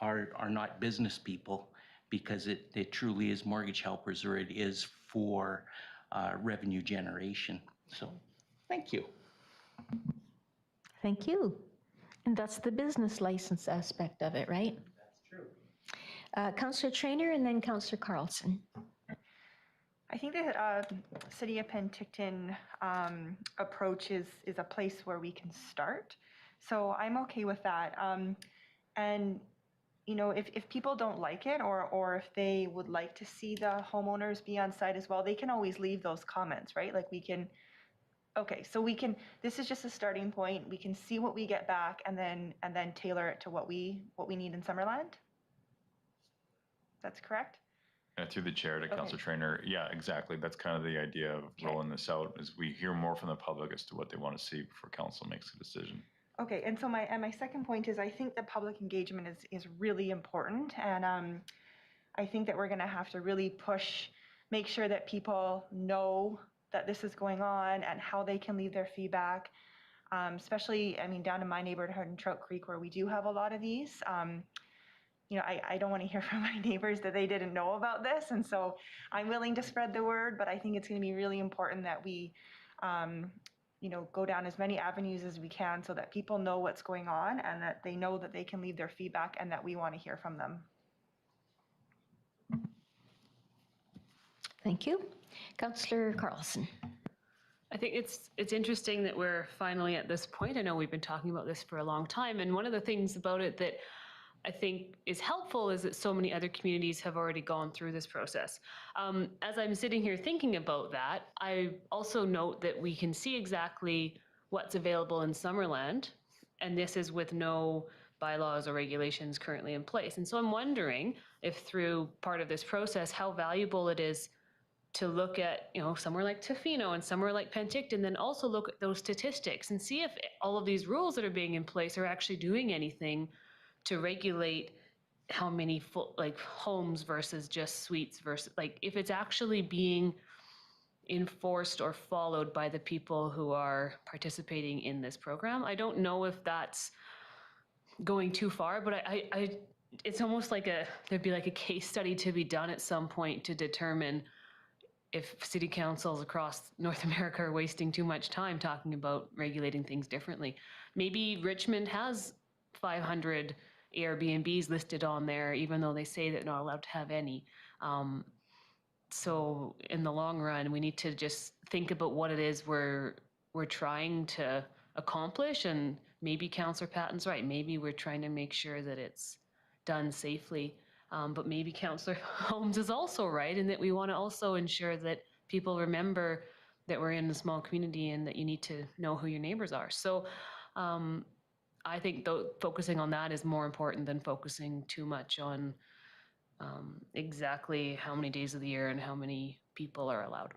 are not business people, because it truly is mortgage helpers, or it is for revenue generation. So, thank you. Thank you. And that's the business license aspect of it, right? That's true. Councillor Traynor and then Councillor Carlson. I think that City of Penticton approach is a place where we can start. So I'm okay with that. And you know, if people don't like it, or if they would like to see the homeowners be on site as well, they can always leave those comments, right? Like we can, okay, so we can, this is just a starting point. We can see what we get back and then tailor it to what we need in Summerland. That's correct? Through the chair to Councillor Trainer, yeah, exactly. That's kind of the idea of rolling this out, is we hear more from the public as to what they want to see before council makes a decision. Okay, and so my second point is I think that public engagement is really important, and I think that we're going to have to really push, make sure that people know that this is going on and how they can leave their feedback. Especially, I mean, down in my neighborhood in Trout Creek, where we do have a lot of these. You know, I don't want to hear from my neighbors that they didn't know about this, and so I'm willing to spread the word. But I think it's going to be really important that we you know, go down as many avenues as we can so that people know what's going on and that they know that they can leave their feedback and that we want to hear from them. Thank you. Councillor Carlson. I think it's interesting that we're finally at this point. I know we've been talking about this for a long time, and one of the things about it that I think is helpful is that so many other communities have already gone through this process. As I'm sitting here thinking about that, I also note that we can see exactly what's available in Summerland, and this is with no bylaws or regulations currently in place. And so I'm wondering if through part of this process, how valuable it is to look at, you know, somewhere like Tofino and somewhere like Penticton, then also look at those statistics and see if all of these rules that are being in place are actually doing anything to regulate how many homes versus just suites versus, like, if it's actually being enforced or followed by the people who are participating in this program. I don't know if that's going too far, but it's almost like there'd be like a case study to be done at some point to determine if city councils across North America are wasting too much time talking about regulating things differently. Maybe Richmond has 500 Airbnbs listed on there, even though they say that they're not allowed to have any. So in the long run, we need to just think about what it is we're trying to accomplish, and maybe Councillor Patton's right. Maybe we're trying to make sure that it's done safely. But maybe Councillor Holmes is also right, in that we want to also ensure that people remember that we're in a small community and that you need to know who your neighbors are. So I think focusing on that is more important than focusing too much on exactly how many days of the year and how many people are allowed.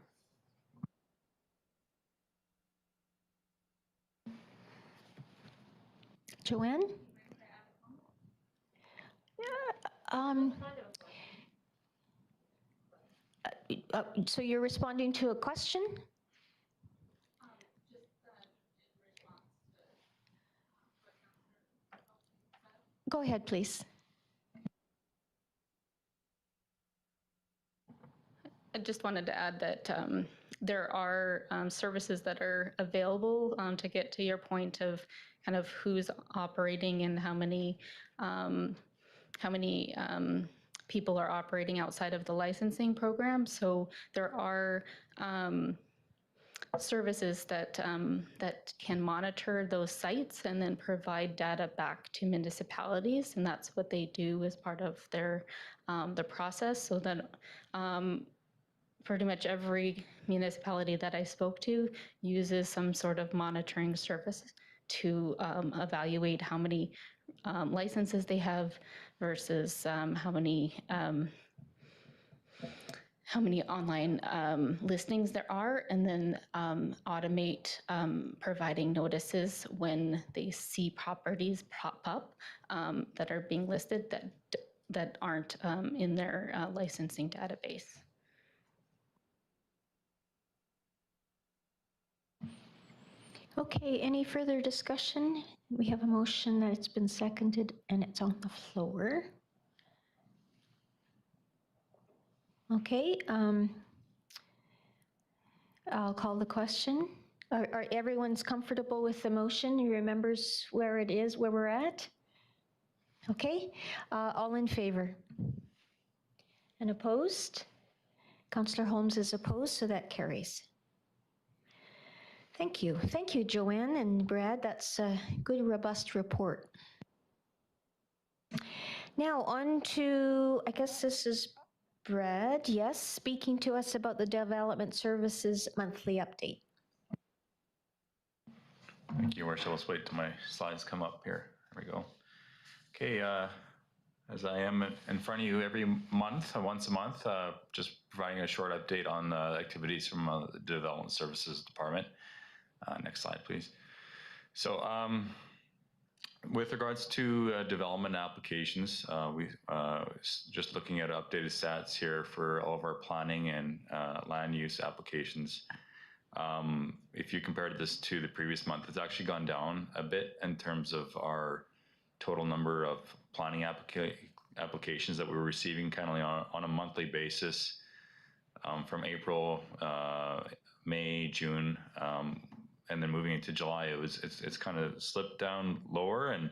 Joanne? So you're responding to a question? Go ahead, please. I just wanted to add that there are services that are available to get to your point of kind of who's operating and how many people are operating outside of the licensing program. So there are services that can monitor those sites and then provide data back to municipalities, and that's what they do as part of their the process. So that pretty much every municipality that I spoke to uses some sort of monitoring service to evaluate how many licenses they have versus how many online listings there are, and then automate providing notices when they see properties pop up that are being listed that aren't in their licensing database. Okay, any further discussion? We have a motion that it's been seconded and it's on the floor. Okay, I'll call the question. Are everyone's comfortable with the motion? You remembers where it is, where we're at? Okay, all in favor? And opposed? Councillor Holmes is opposed, so that carries. Thank you. Thank you, Joanne and Brad. That's a good, robust report. Now on to, I guess this is Brad, yes, speaking to us about the Development Services monthly update. Thank you, Worship. Let's wait till my slides come up here. There we go. Okay, as I am in front of you every month, once a month, just providing a short update on activities from the Development Services Department. Next slide, please. So with regards to development applications, we just looking at updated stats here for all of our planning and land use applications. If you compared this to the previous month, it's actually gone down a bit in terms of our total number of planning applications that we're receiving kind of on a monthly basis from April, May, June, and then moving into July. It's kind of slipped down lower, and in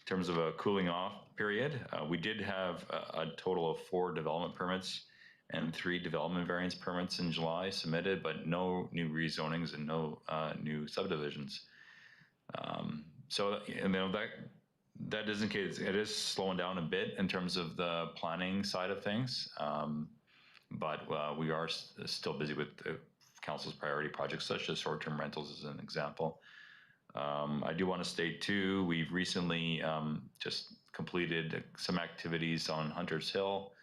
terms of a cooling off period, we did have a total of 4 development permits and 3 development variance permits in July submitted, but no new rezonings and no new subdivisions. So you know that does indicate it is slowing down a bit in terms of the planning side of things, but we are still busy with the council's priority projects, such as short-term rentals as an example. I do want to state too, we've recently just completed some activities on Hunters Hill,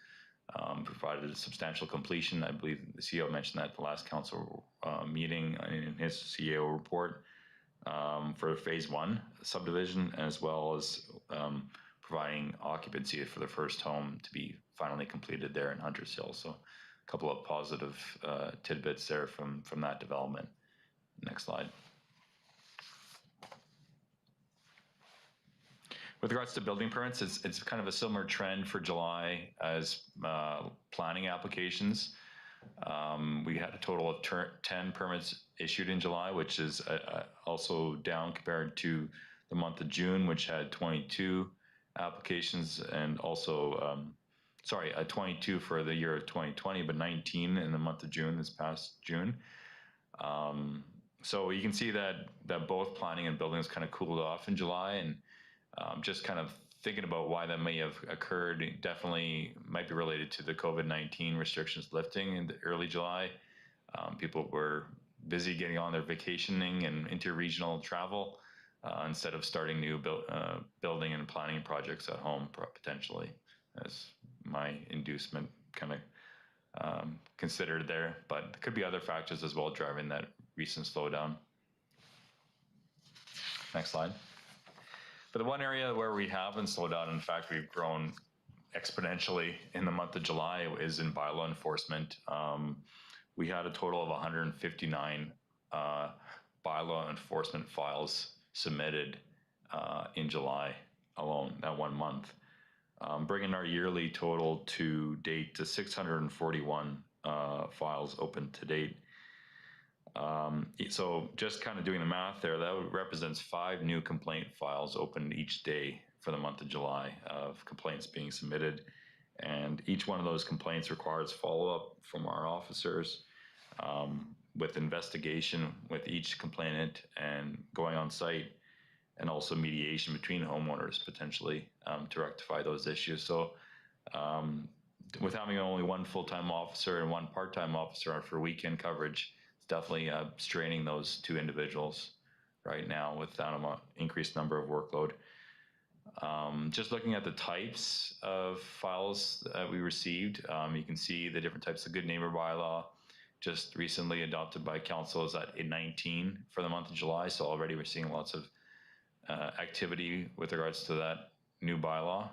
provided a substantial completion. I believe the CEO mentioned that at the last council meeting in his CEO report for phase 1 subdivision, as well as providing occupancy for the first home to be finally completed there in Hunters Hill. So a couple of positive tidbits there from that development. Next slide. With regards to building permits, it's kind of a similar trend for July as planning applications. We had a total of 10 permits issued in July, which is also down compared to the month of June, which had 22 applications, and also, 22 for the year of 2020, but 19 in the month of June, this past June. So you can see that both planning and buildings kind of cooled off in July, and just kind of thinking about why that may have occurred, definitely might be related to the COVID-19 restrictions lifting in early July. People were busy getting on their vacationing and interregional travel instead of starting new building and planning projects at home, potentially, as my inducement kind of considered there. But there could be other factors as well driving that recent slowdown. Next slide. But the one area where we haven't slowed down, in fact, we've grown exponentially in the month of July, is in bylaw enforcement. We had a total of 159 bylaw enforcement files submitted in July alone, that 1 month, bringing our yearly total to date to 641 files open to date. So just kind of doing the math there, that represents 5 new complaint files opened each day for the month of July of complaints being submitted. And each one of those complaints requires follow-up from our officers with investigation with each complainant and going on site, and also mediation between homeowners potentially to rectify those issues. So with having only 1 full-time officer and 1 part-time officer for weekend coverage, definitely straining those 2 individuals right now with that increased number of workload. Just looking at the types of files that we received, you can see the different types of good neighbor bylaw just recently adopted by council is at 19 for the month of July. So already we're seeing lots of activity with regards to that new bylaw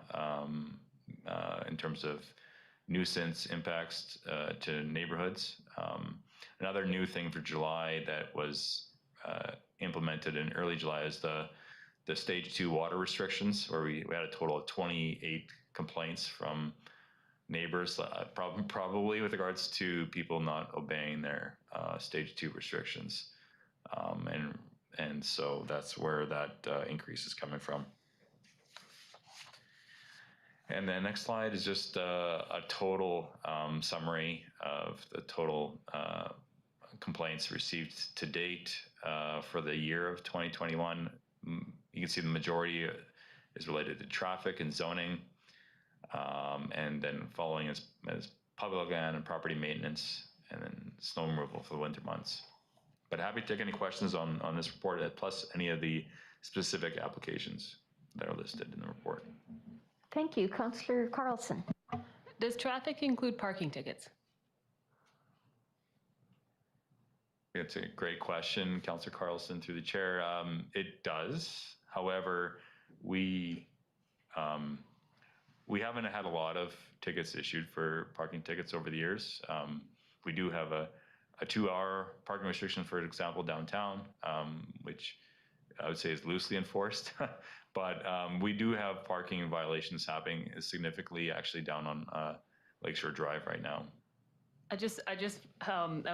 in terms of nuisance impacts to neighborhoods. Another new thing for July that was implemented in early July is the stage 2 water restrictions, where we had a total of 28 complaints from neighbors, probably with regards to people not obeying their stage 2 restrictions. And so that's where that increase is coming from. And then next slide is just a total summary of the total complaints received to date for the year of 2021. You can see the majority is related to traffic and zoning, and then following is public land and property maintenance, and then snow removal for the winter months. But happy to take any questions on this report, plus any of the specific applications that are listed in the report. Thank you. Councillor Carlson. Does traffic include parking tickets? It's a great question, Councillor Carlson, through the chair. It does. However, we haven't had a lot of tickets issued for parking tickets over the years. We do have a 2-hour parking restriction, for example, downtown, which I would say is loosely enforced. But we do have parking violations happening significantly actually down on Lakeshore Drive right now. I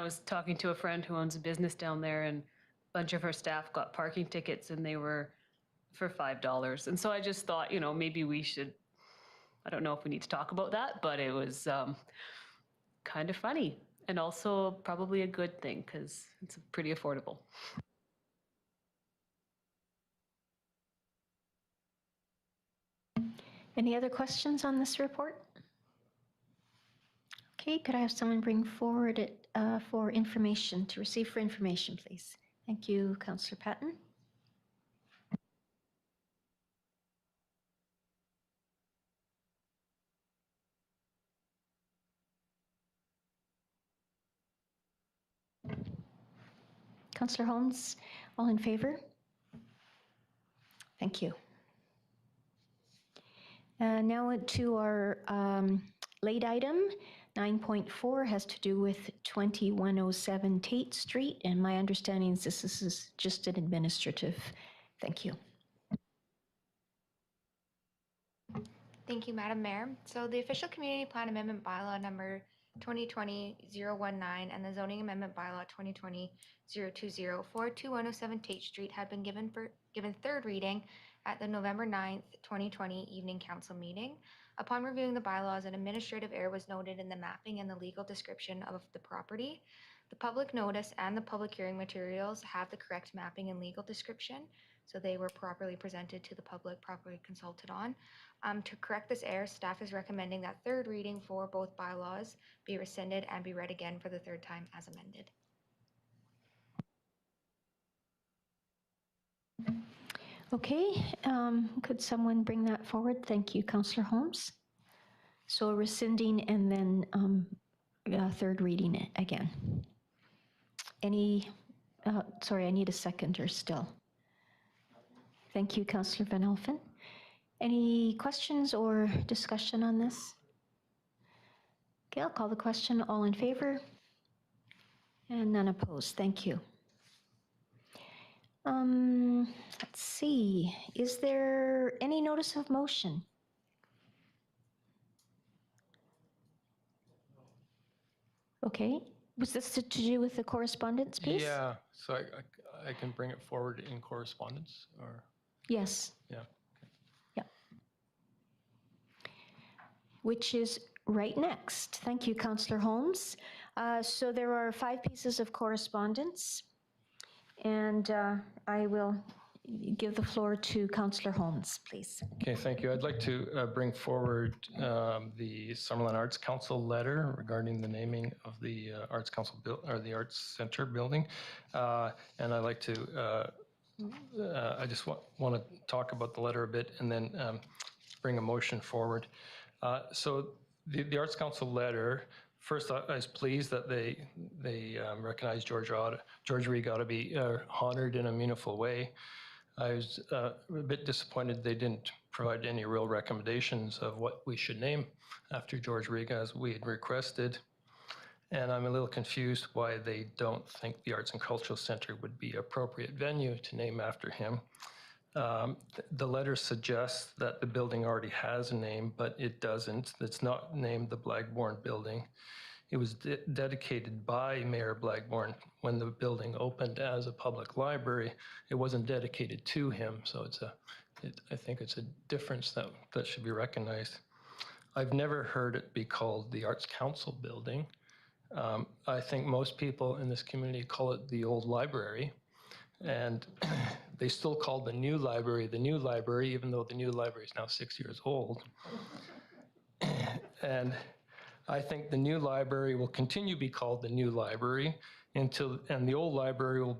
was talking to a friend who owns a business down there, and a bunch of her staff got parking tickets, and they were for $5. And so I just thought, maybe we should, I don't know if we need to talk about that, but it was kind of funny, and also probably a good thing because it's pretty affordable. Any other questions on this report? Okay, could I have someone bring forward it for information, to receive for information, please? Thank you, Councillor Patton. Councillor Holmes, all in favor? Thank you. Now to our late item. 9.4 has to do with 2107 Tate Street, and my understanding is this is just an administrative. Thank you. Thank you, Madam Mayor. So the official community plan amendment bylaw number 2020-019 and the zoning amendment bylaw 2020-020 for 2107 Tate Street had been given third reading at the November 9th, 2020 evening council meeting. Upon reviewing the bylaws, an administrative error was noted in the mapping and the legal description of the property. The public notice and the public hearing materials have the correct mapping and legal description, so they were properly presented to the public, properly consulted on. To correct this error, staff is recommending that third reading for both bylaws be rescinded and be read again for the third time as amended. Okay, could someone bring that forward? Thank you, Councillor Holmes. So rescinding and then third reading it again. Sorry, I need a seconder still. Thank you, Councillor Van Elfen. Any questions or discussion on this? Okay, I'll call the question. All in favor? And none opposed. Thank you. Let's see. Is there any notice of motion? Okay. Was this to do with the correspondence piece? Yeah, so I can bring it forward in correspondence, or? Yes. Yeah. Yeah. Which is right next. Thank you, Councillor Holmes. So there are 5 pieces of correspondence, and I will give the floor to Councillor Holmes, please. Okay, thank you. I'd like to bring forward the Summerland Arts Council letter regarding the naming of the Arts Council or the Arts Center building, and I'd like to. I just want to talk about the letter a bit and then bring a motion forward. So the Arts Council letter. First, I was pleased that they recognized George Reig ought to be honored in a meaningful way. I was a bit disappointed they didn't provide any real recommendations of what we should name after George Reig, as we had requested. And I'm a little confused why they don't think the Arts and Cultural Center would be an appropriate venue to name after him. The letter suggests that the building already has a name, but it doesn't. It's not named the Blackbourne Building. It was dedicated by Mayor Blackbourne when the building opened as a public library. It wasn't dedicated to him, so I think it's a difference that should be recognized. I've never heard it be called the Arts Council Building. I think most people in this community call it the old library, and they still call the new library, even though the new library is now 6 years old. And I think the new library will continue to be called the new library and the old library will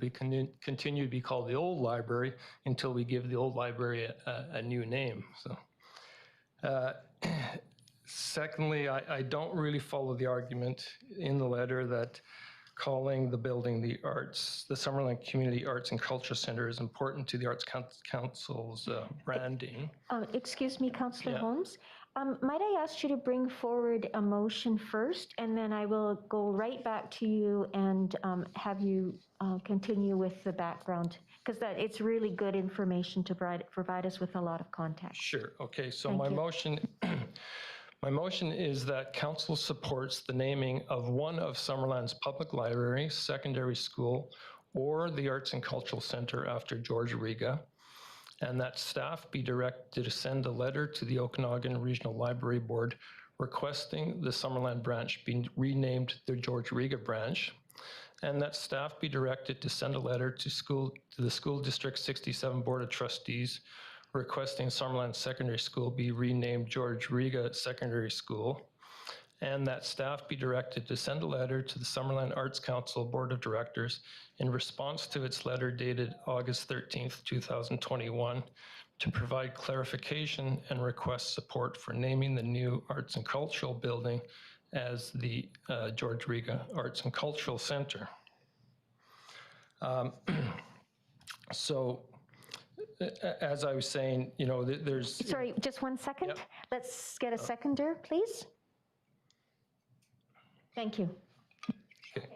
continue to be called the old library until we give the old library a new name. So, secondly, I don't really follow the argument in the letter that calling the building the Summerland Community Arts and Culture Center is important to the Arts Council's branding. Excuse me, Councillor Yeah. Holmes. Might I ask you to bring forward a motion first, and then I will go right back to you and have you continue with the background, because it's really good information to provide us with a lot of context. Sure. Okay. So Thank my you. motion, my motion is that council supports the naming of one of Summerland's public libraries, secondary school, or the Arts and Cultural Center after George Riga, and that staff be directed to send a letter to the Okanagan Regional Library Board requesting the Summerland branch be renamed the George Riga branch, and that staff be directed to send a letter to the School District 67 Board of Trustees requesting Summerland Secondary School be renamed George Riga Secondary School, and that staff be directed to send a letter to the Summerland Arts Council Board of Directors in response to its letter dated August 13th, 2021, to provide clarification and request support for naming the new Arts and Cultural Building as the George Riga Arts and Cultural Center. So, as I was saying, you know, there's... Sorry, just 1 second. Yep. Let's get a seconder, please. Thank you. Okay.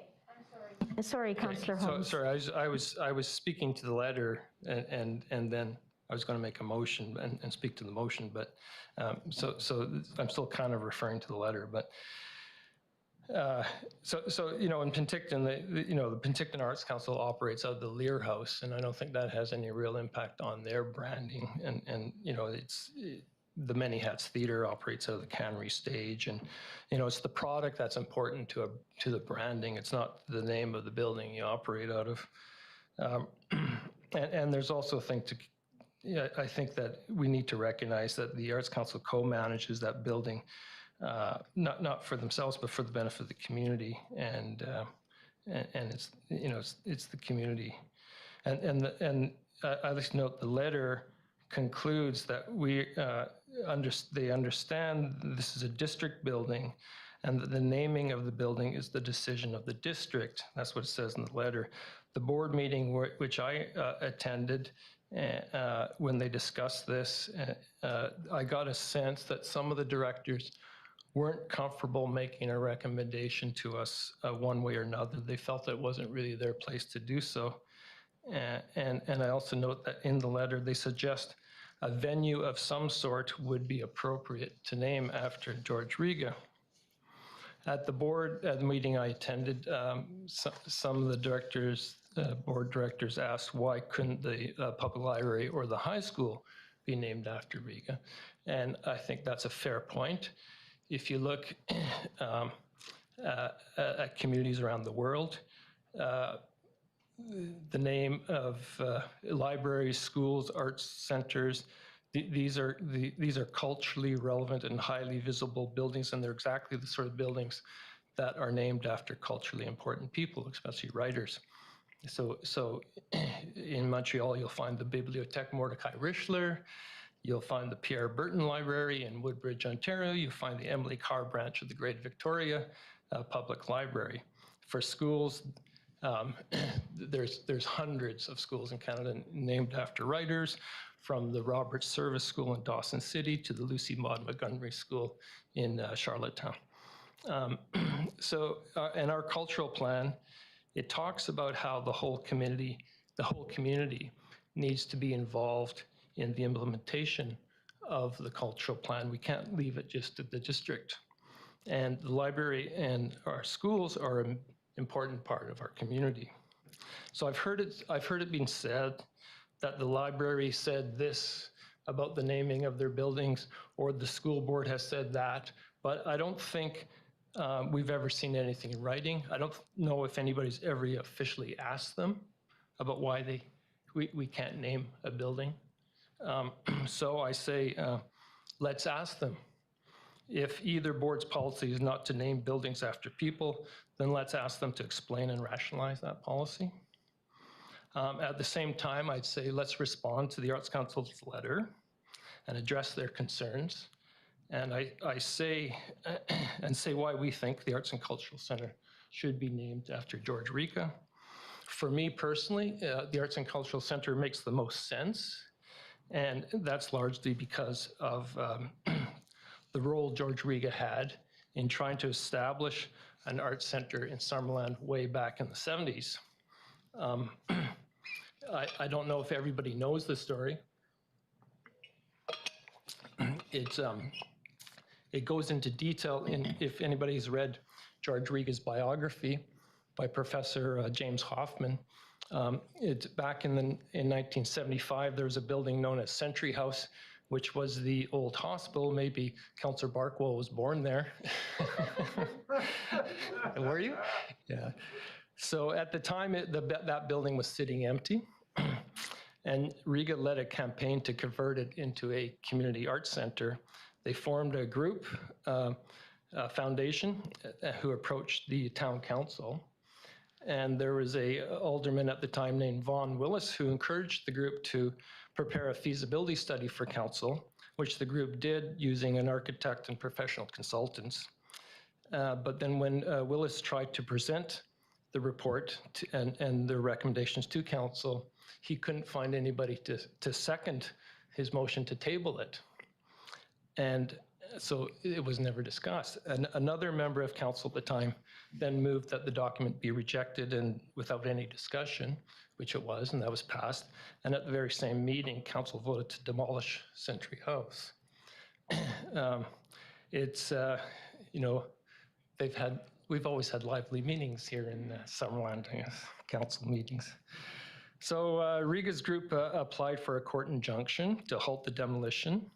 Sorry, Councillor So, Holmes. sorry, I was speaking to the letter and then I was going to make a motion and speak to the motion, but so I'm still kind of referring to the letter, but so you know, in Penticton, the Penticton Arts Council operates out of the Lear House, and I don't think that has any real impact on their branding. And you know, the Many Hats Theater operates out of the Cannery Stage, and you know, it's the product that's important to the branding. It's not the name of the building you operate out of. And there's also a thing to. Yeah, I think that we need to recognize that the Arts Council co-manages that building, not for themselves, but for the benefit of the community, and it's, you know, it's the community, and I like to note the letter concludes that they understand this is a district building, and that the naming of the building is the decision of the district. That's what it says in the letter. The board meeting which I attended. When they discussed this, I got a sense that some of the directors weren't comfortable making a recommendation to us one way or another. They felt it wasn't really their place to do so. And I also note that in the letter, they suggest a venue of some sort would be appropriate to name after George Riga. At the meeting I attended, some of the directors, board directors asked why couldn't the public library or the high school be named after Riga? And I think that's a fair point. If you look at communities around the world, the name of libraries, schools, arts centers, these are culturally relevant and highly visible buildings, and they're exactly the sort of buildings that are named after culturally important people, especially writers. So in Montreal, you'll find the Bibliothèque Mordecai Richler, you'll find the Pierre Burton Library in Woodbridge, Ontario, you'll find the Emily Carr branch of the Great Victoria Public Library. For schools, there's hundreds of schools in Canada named after writers, from the Robert Service School in Dawson City to the Lucy Maud Montgomery School in Charlottetown. And our cultural plan, it talks about how the whole community needs to be involved in the implementation of the cultural plan. We can't leave it just at the district. And the library and our schools are an important part of our community. So I've heard it being said that the library said this about the naming of their buildings, or the school board has said that, but I don't think we've ever seen anything in writing. I don't know if anybody's ever officially asked them about why we can't name a building. So I say, let's ask them. If either board's policy is not to name buildings after people, then let's ask them to explain and rationalize that policy. At the same time, I'd say let's respond to the Arts Council's letter and address their concerns. And I say, and say why we think the Arts and Cultural Center should be named after George Riga. For me personally, the Arts and Cultural Center makes the most sense. And that's largely because of the role George Riga had in trying to establish an arts center in Summerland way back in the 70s. I don't know if everybody knows the story. It goes into detail if anybody's read George Riga's biography by Professor James Hoffman. It's back in 1975, there was a building known as Century House, which was the old hospital. Maybe Councillor Barkwell was born there. Were you? Yeah. So at the time, that building was sitting empty. And Riga led a campaign to convert it into a community arts center. They formed a group, a foundation, who approached the town council. And there was a alderman at the time named Vaughn Willis who encouraged the group to prepare a feasibility study for council, which the group did using an architect and professional consultants. But then when Willis tried to present the report and the recommendations to council, he couldn't find anybody to second his motion to table it. And so it was never discussed. And another member of council at the time then moved that the document be rejected and without any discussion, which it was, and that was passed. And at the very same meeting, council voted to demolish Century House. You know, we've always had lively meetings here in Summerland, I guess, council meetings. So Riga's group applied for a court injunction to halt the demolition,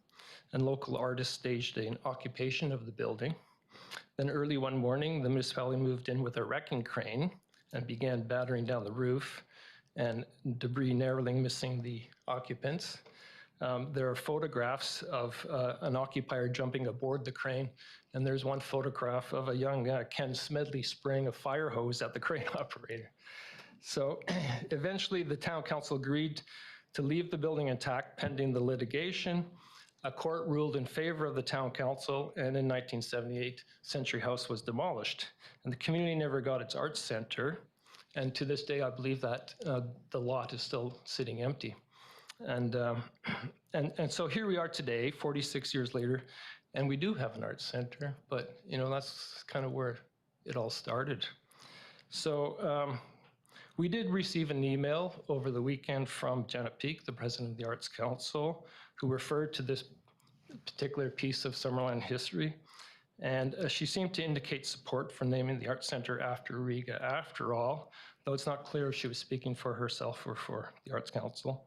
and local artists staged an occupation of the building. Then early one morning, the municipality moved in with a wrecking crane and began battering down the roof, and debris narrowly missing the occupants. There are photographs of an occupier jumping aboard the crane, and there's one photograph of a young Ken Smedley spraying a fire hose at the crane operator. So eventually the town council agreed to leave the building intact pending the litigation. A court ruled in favor of the town council, and in 1978, Century House was demolished. And the community never got its arts center. And to this day, I believe that the lot is still sitting empty. And so here we are today, 46 years later, and we do have an arts center, but you know, that's kind of where it all started. So we did receive an email over the weekend from Janet Peake, the president of the Arts Council, who referred to this particular piece of Summerland history. And she seemed to indicate support for naming the Arts Center after Riga after all, though it's not clear if she was speaking for herself or for the Arts Council.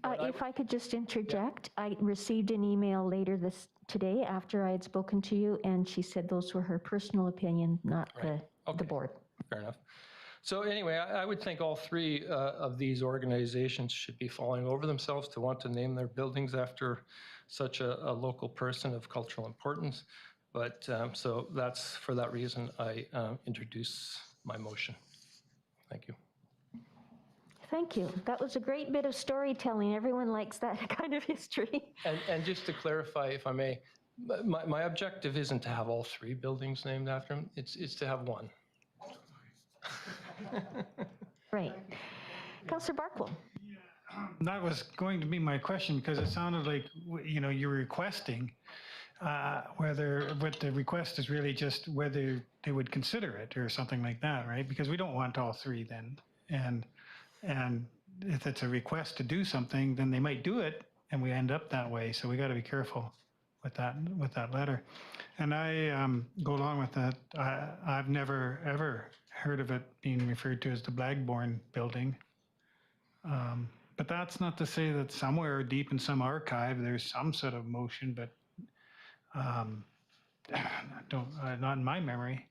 If I could just interject, yeah. I received an email later today after I had spoken to you, and she said those were her personal opinion, not the board. Fair enough. So anyway, I would think all three of these organizations should be falling over themselves to want to name their buildings after such a local person of cultural importance. But so that's for that reason I introduce my motion. Thank you. Thank you. That was a great bit of storytelling. Everyone likes that kind of history. And just to clarify, if I may, my objective isn't to have all three buildings named after him. It's to have one. Right. Councillor Barkwell. That was going to be my question, because it sounded like, you know, you're requesting what the request is really just whether they would consider it or something like that, right? Because we don't want all three then. And if it's a request to do something, then they might do it and we end up that way. So we got to be careful with that letter. And I go along with that. I've never ever heard of it being referred to as the Blagborn building. But that's not to say that somewhere deep in some archive there's some sort of motion, but not in my memory.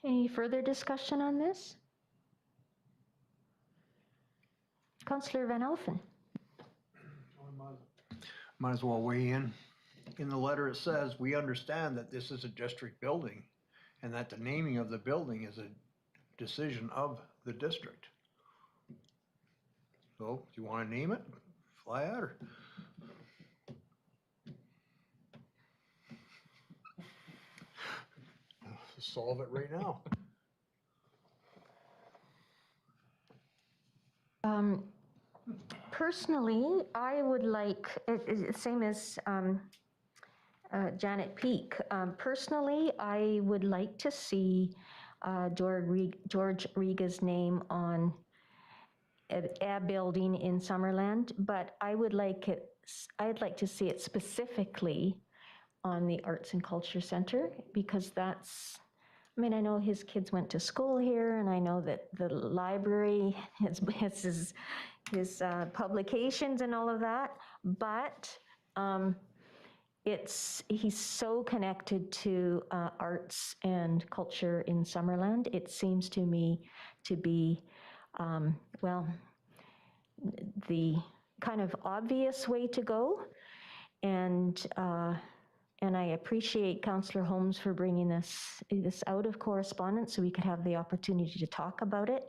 Any further discussion on this? Councillor Van Alphen. Might as well weigh in. In the letter, it says, we understand that this is a district building and that the naming of the building is a decision of the district. So if you want to name it, fly at her. Solve it right now. Personally, I would like, same as Janet Peak, personally, I would like to see George Riga's name on a building in Summerland, but I'd like to see it specifically on the Arts and Culture Center, because that's, I mean, I know his kids went to school here, and I know that the library has his publications and all of that, but he's so connected to arts and culture in Summerland. It seems to me to be, well, the kind of obvious way to go, and I appreciate Councillor Holmes for bringing this out of correspondence so we could have the opportunity to talk about it.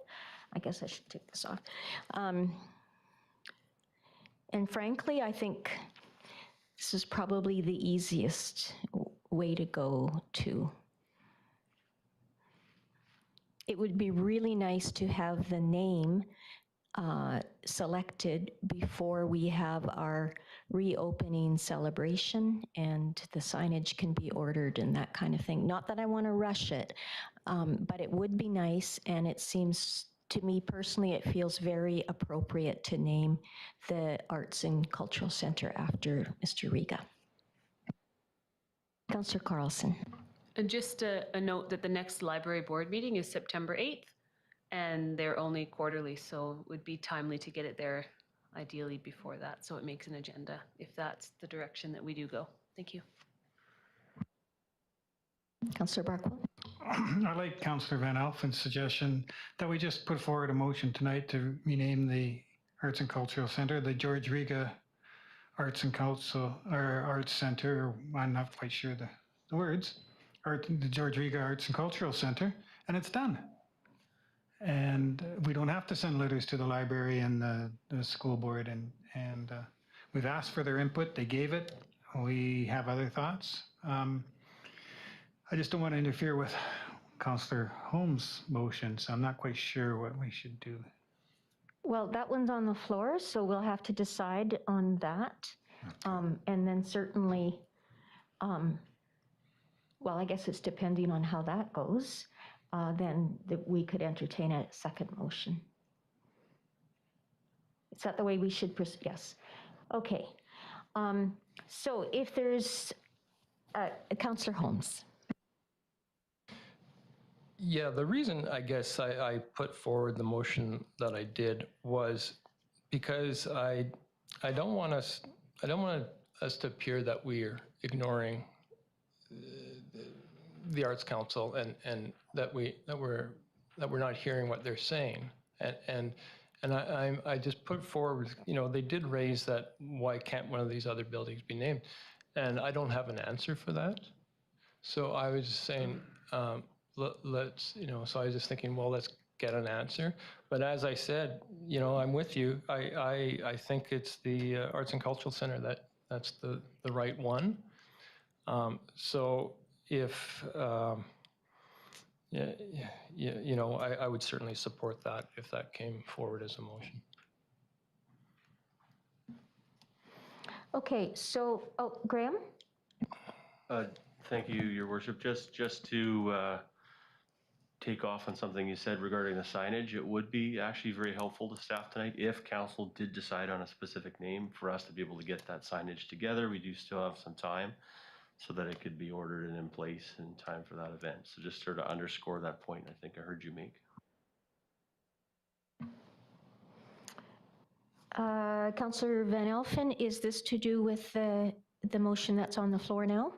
I guess I should take this off. And frankly, I think this is probably the easiest way to go to. It would be really nice to have the name selected before we have our reopening celebration, and the signage can be ordered and that kind of thing. Not that I want to rush it, but it would be nice, and it seems to me personally, it feels very appropriate to name the Arts and Cultural Center after Mr. Riga. Councillor Carlson. And just a note that the next library board meeting is September 8th, and they're only quarterly, so it would be timely to get it there ideally before that, so it makes an agenda if that's the direction that we do go. Thank you. Councillor Barkwell. I like Councillor Van Alphen's suggestion that we just put forward a motion tonight to rename the Arts and Cultural Center the George Riga Arts and Cultural, or Arts Center, or I'm not quite sure the words, the George Riga Arts and Cultural Center, and it's done. And we don't have to send letters to the library and the school board, and we've asked for their input. They gave it. We have other thoughts. I just don't want to interfere with Councillor Holmes' motion, so I'm not quite sure what we should do. Well, that one's on the floor, so we'll have to decide on that. Okay. And then certainly, well, I guess it's depending on how that goes. Then we could entertain a second motion. Is that the way we should proceed? Yes. Okay. So if there's Councillor Holmes. Yeah, the reason I guess I put forward the motion that I did was because I don't want us to appear that we're ignoring the Arts Council and that we're not hearing what they're saying, and I just put forward, you know, they did raise that why can't one of these other buildings be named, and I don't have an answer for that, so I was just saying let's, you know, so I was just thinking, well, let's get an answer, but as I said, you know, I'm with you. I think it's the Arts and Cultural Center that's the right one. So if, you know, I would certainly support that if that came forward as a motion. Okay, so, Graham? Thank you, Your Worship. Just to take off on something you said regarding the signage, it would be actually very helpful to staff tonight if council did decide on a specific name for us to be able to get that signage together. We do still have some time so that it could be ordered and in place in time for that event. So just sort of underscore that point I think I heard you make. Councillor Van Alphen, is this to do with the motion that's on the floor now?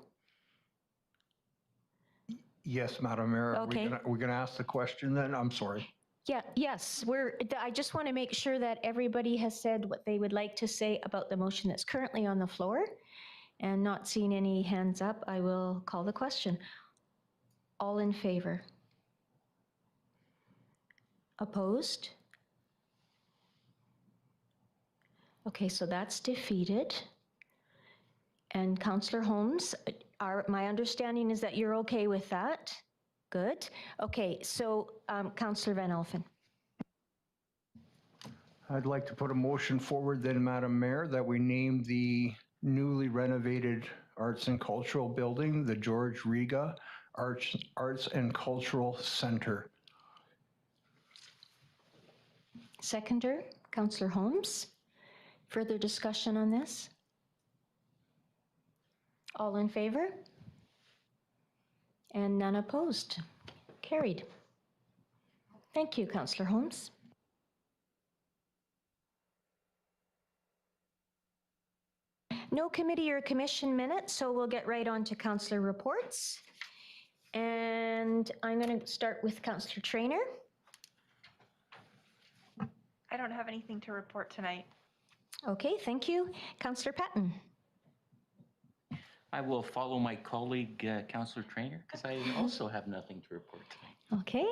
Yes, Madam Mayor. Okay. We're going to ask the question then? I'm sorry. Yeah, yes, I just want to make sure that everybody has said what they would like to say about the motion that's currently on the floor. And not seeing any hands up, I will call the question. All in favor? Opposed? Okay, so that's defeated. And Councillor Holmes, my understanding is that you're okay with that? Good. Okay, so Councillor Van Alphen. I'd like to put a motion forward then, Madam Mayor, that we name the newly renovated Arts and Cultural Building, the George Riga Arts and Cultural Center. Seconder, Councillor Holmes. Further discussion on this? All in favor? And none opposed. Carried. Thank you, Councillor Holmes. No committee or commission minutes, so we'll get right on to councillor reports. And I'm going to start with Councillor Traynor. I don't have anything to report tonight. Okay, thank you. Councillor Patton. I will follow my colleague, Councillor Traynor, because I also have nothing to report tonight. Okay.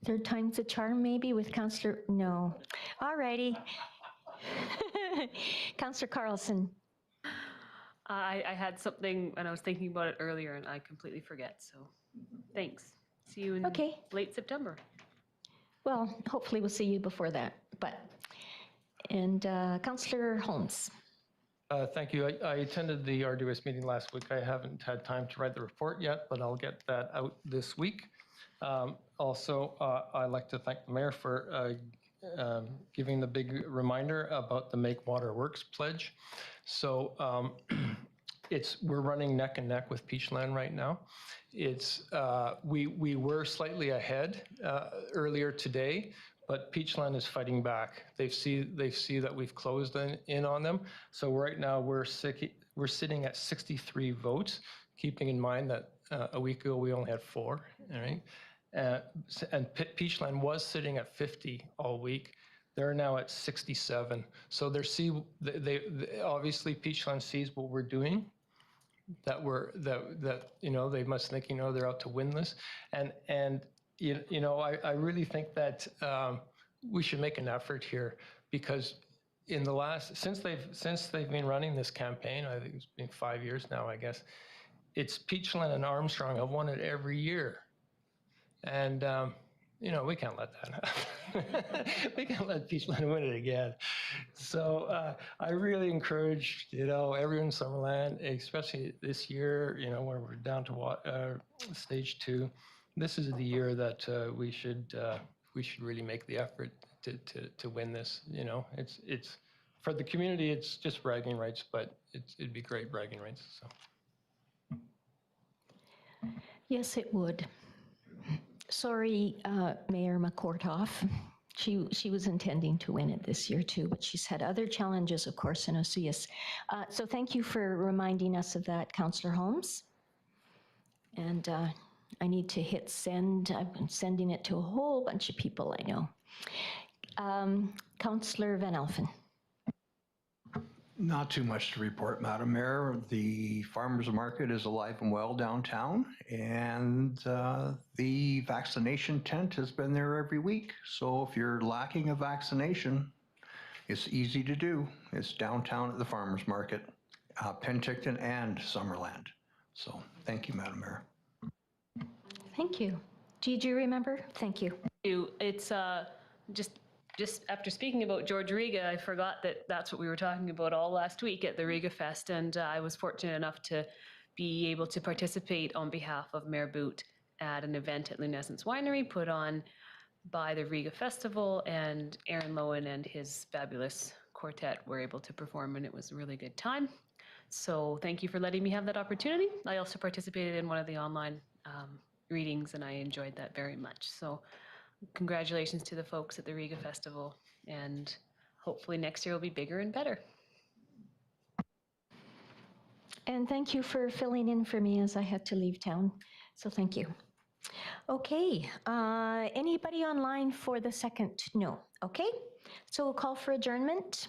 Third time's a charm, maybe, with Councillor... No. All righty. Councillor Carlson. I had something and I was thinking about it earlier and I completely forget. So thanks. See you in late September. Well, hopefully we'll see you before that. And Councillor Holmes. Thank you. I attended the RDS meeting last week. I haven't had time to write the report yet, but I'll get that out this week. Also, I'd like to thank the mayor for giving the big reminder about the Make Water Works pledge. So we're running neck and neck with Peachland right now. We were slightly ahead earlier today, but Peachland is fighting back. They see that we've closed in on them. So right now we're sitting at 63 votes, keeping in mind that a week ago we only had 4. All right, and Peachland was sitting at 50 all week. They're now at 67. So they obviously Peachland sees what we're doing. That they must think they're out to win this, and I really think that we should make an effort here, because in the since they've been running this campaign, I think it's been 5 years now, I guess, it's Peachland and Armstrong have won it every year, and we can't let that happen. We can't let Peachland win it again. So I really encourage, everyone in Summerland, especially this year, where we're down to stage 2. This is the year that we should really make the effort to win this. It's for the community. It's just bragging rights, but it'd be great bragging rights. So. Yes, it would. Sorry, Mayor McCourtough. She was intending to win it this year too, but she's had other challenges, of course, in Osuis. So thank you for reminding us of that, Councillor Holmes. And I need to hit send. I've been sending it to a whole bunch of people I know. Councillor Van Alphen. Not too much to report, Madam Mayor. The farmers market is alive and well downtown, and the vaccination tent has been there every week. So if you're lacking a vaccination, it's easy to do. It's downtown at the farmers market, Penticton and Summerland. So thank you, Madam Mayor. Thank you. Did you remember? Thank you. It's just after speaking about George Riga, I forgot that that's what we were talking about all last week at the Riga Fest, and I was fortunate enough to be able to participate on behalf of Mayor Boot at an event at Lunescence Winery put on by the Riga Festival, and Aaron Lowen and his fabulous quartet were able to perform, and it was a really good time. So thank you for letting me have that opportunity. I also participated in one of the online readings, and I enjoyed that very much. So congratulations to the folks at the Riga Festival, and hopefully next year will be bigger and better. And thank you for filling in for me as I had to leave town So thank you. Okay, anybody online for the second? No. Okay, so we'll call for adjournment.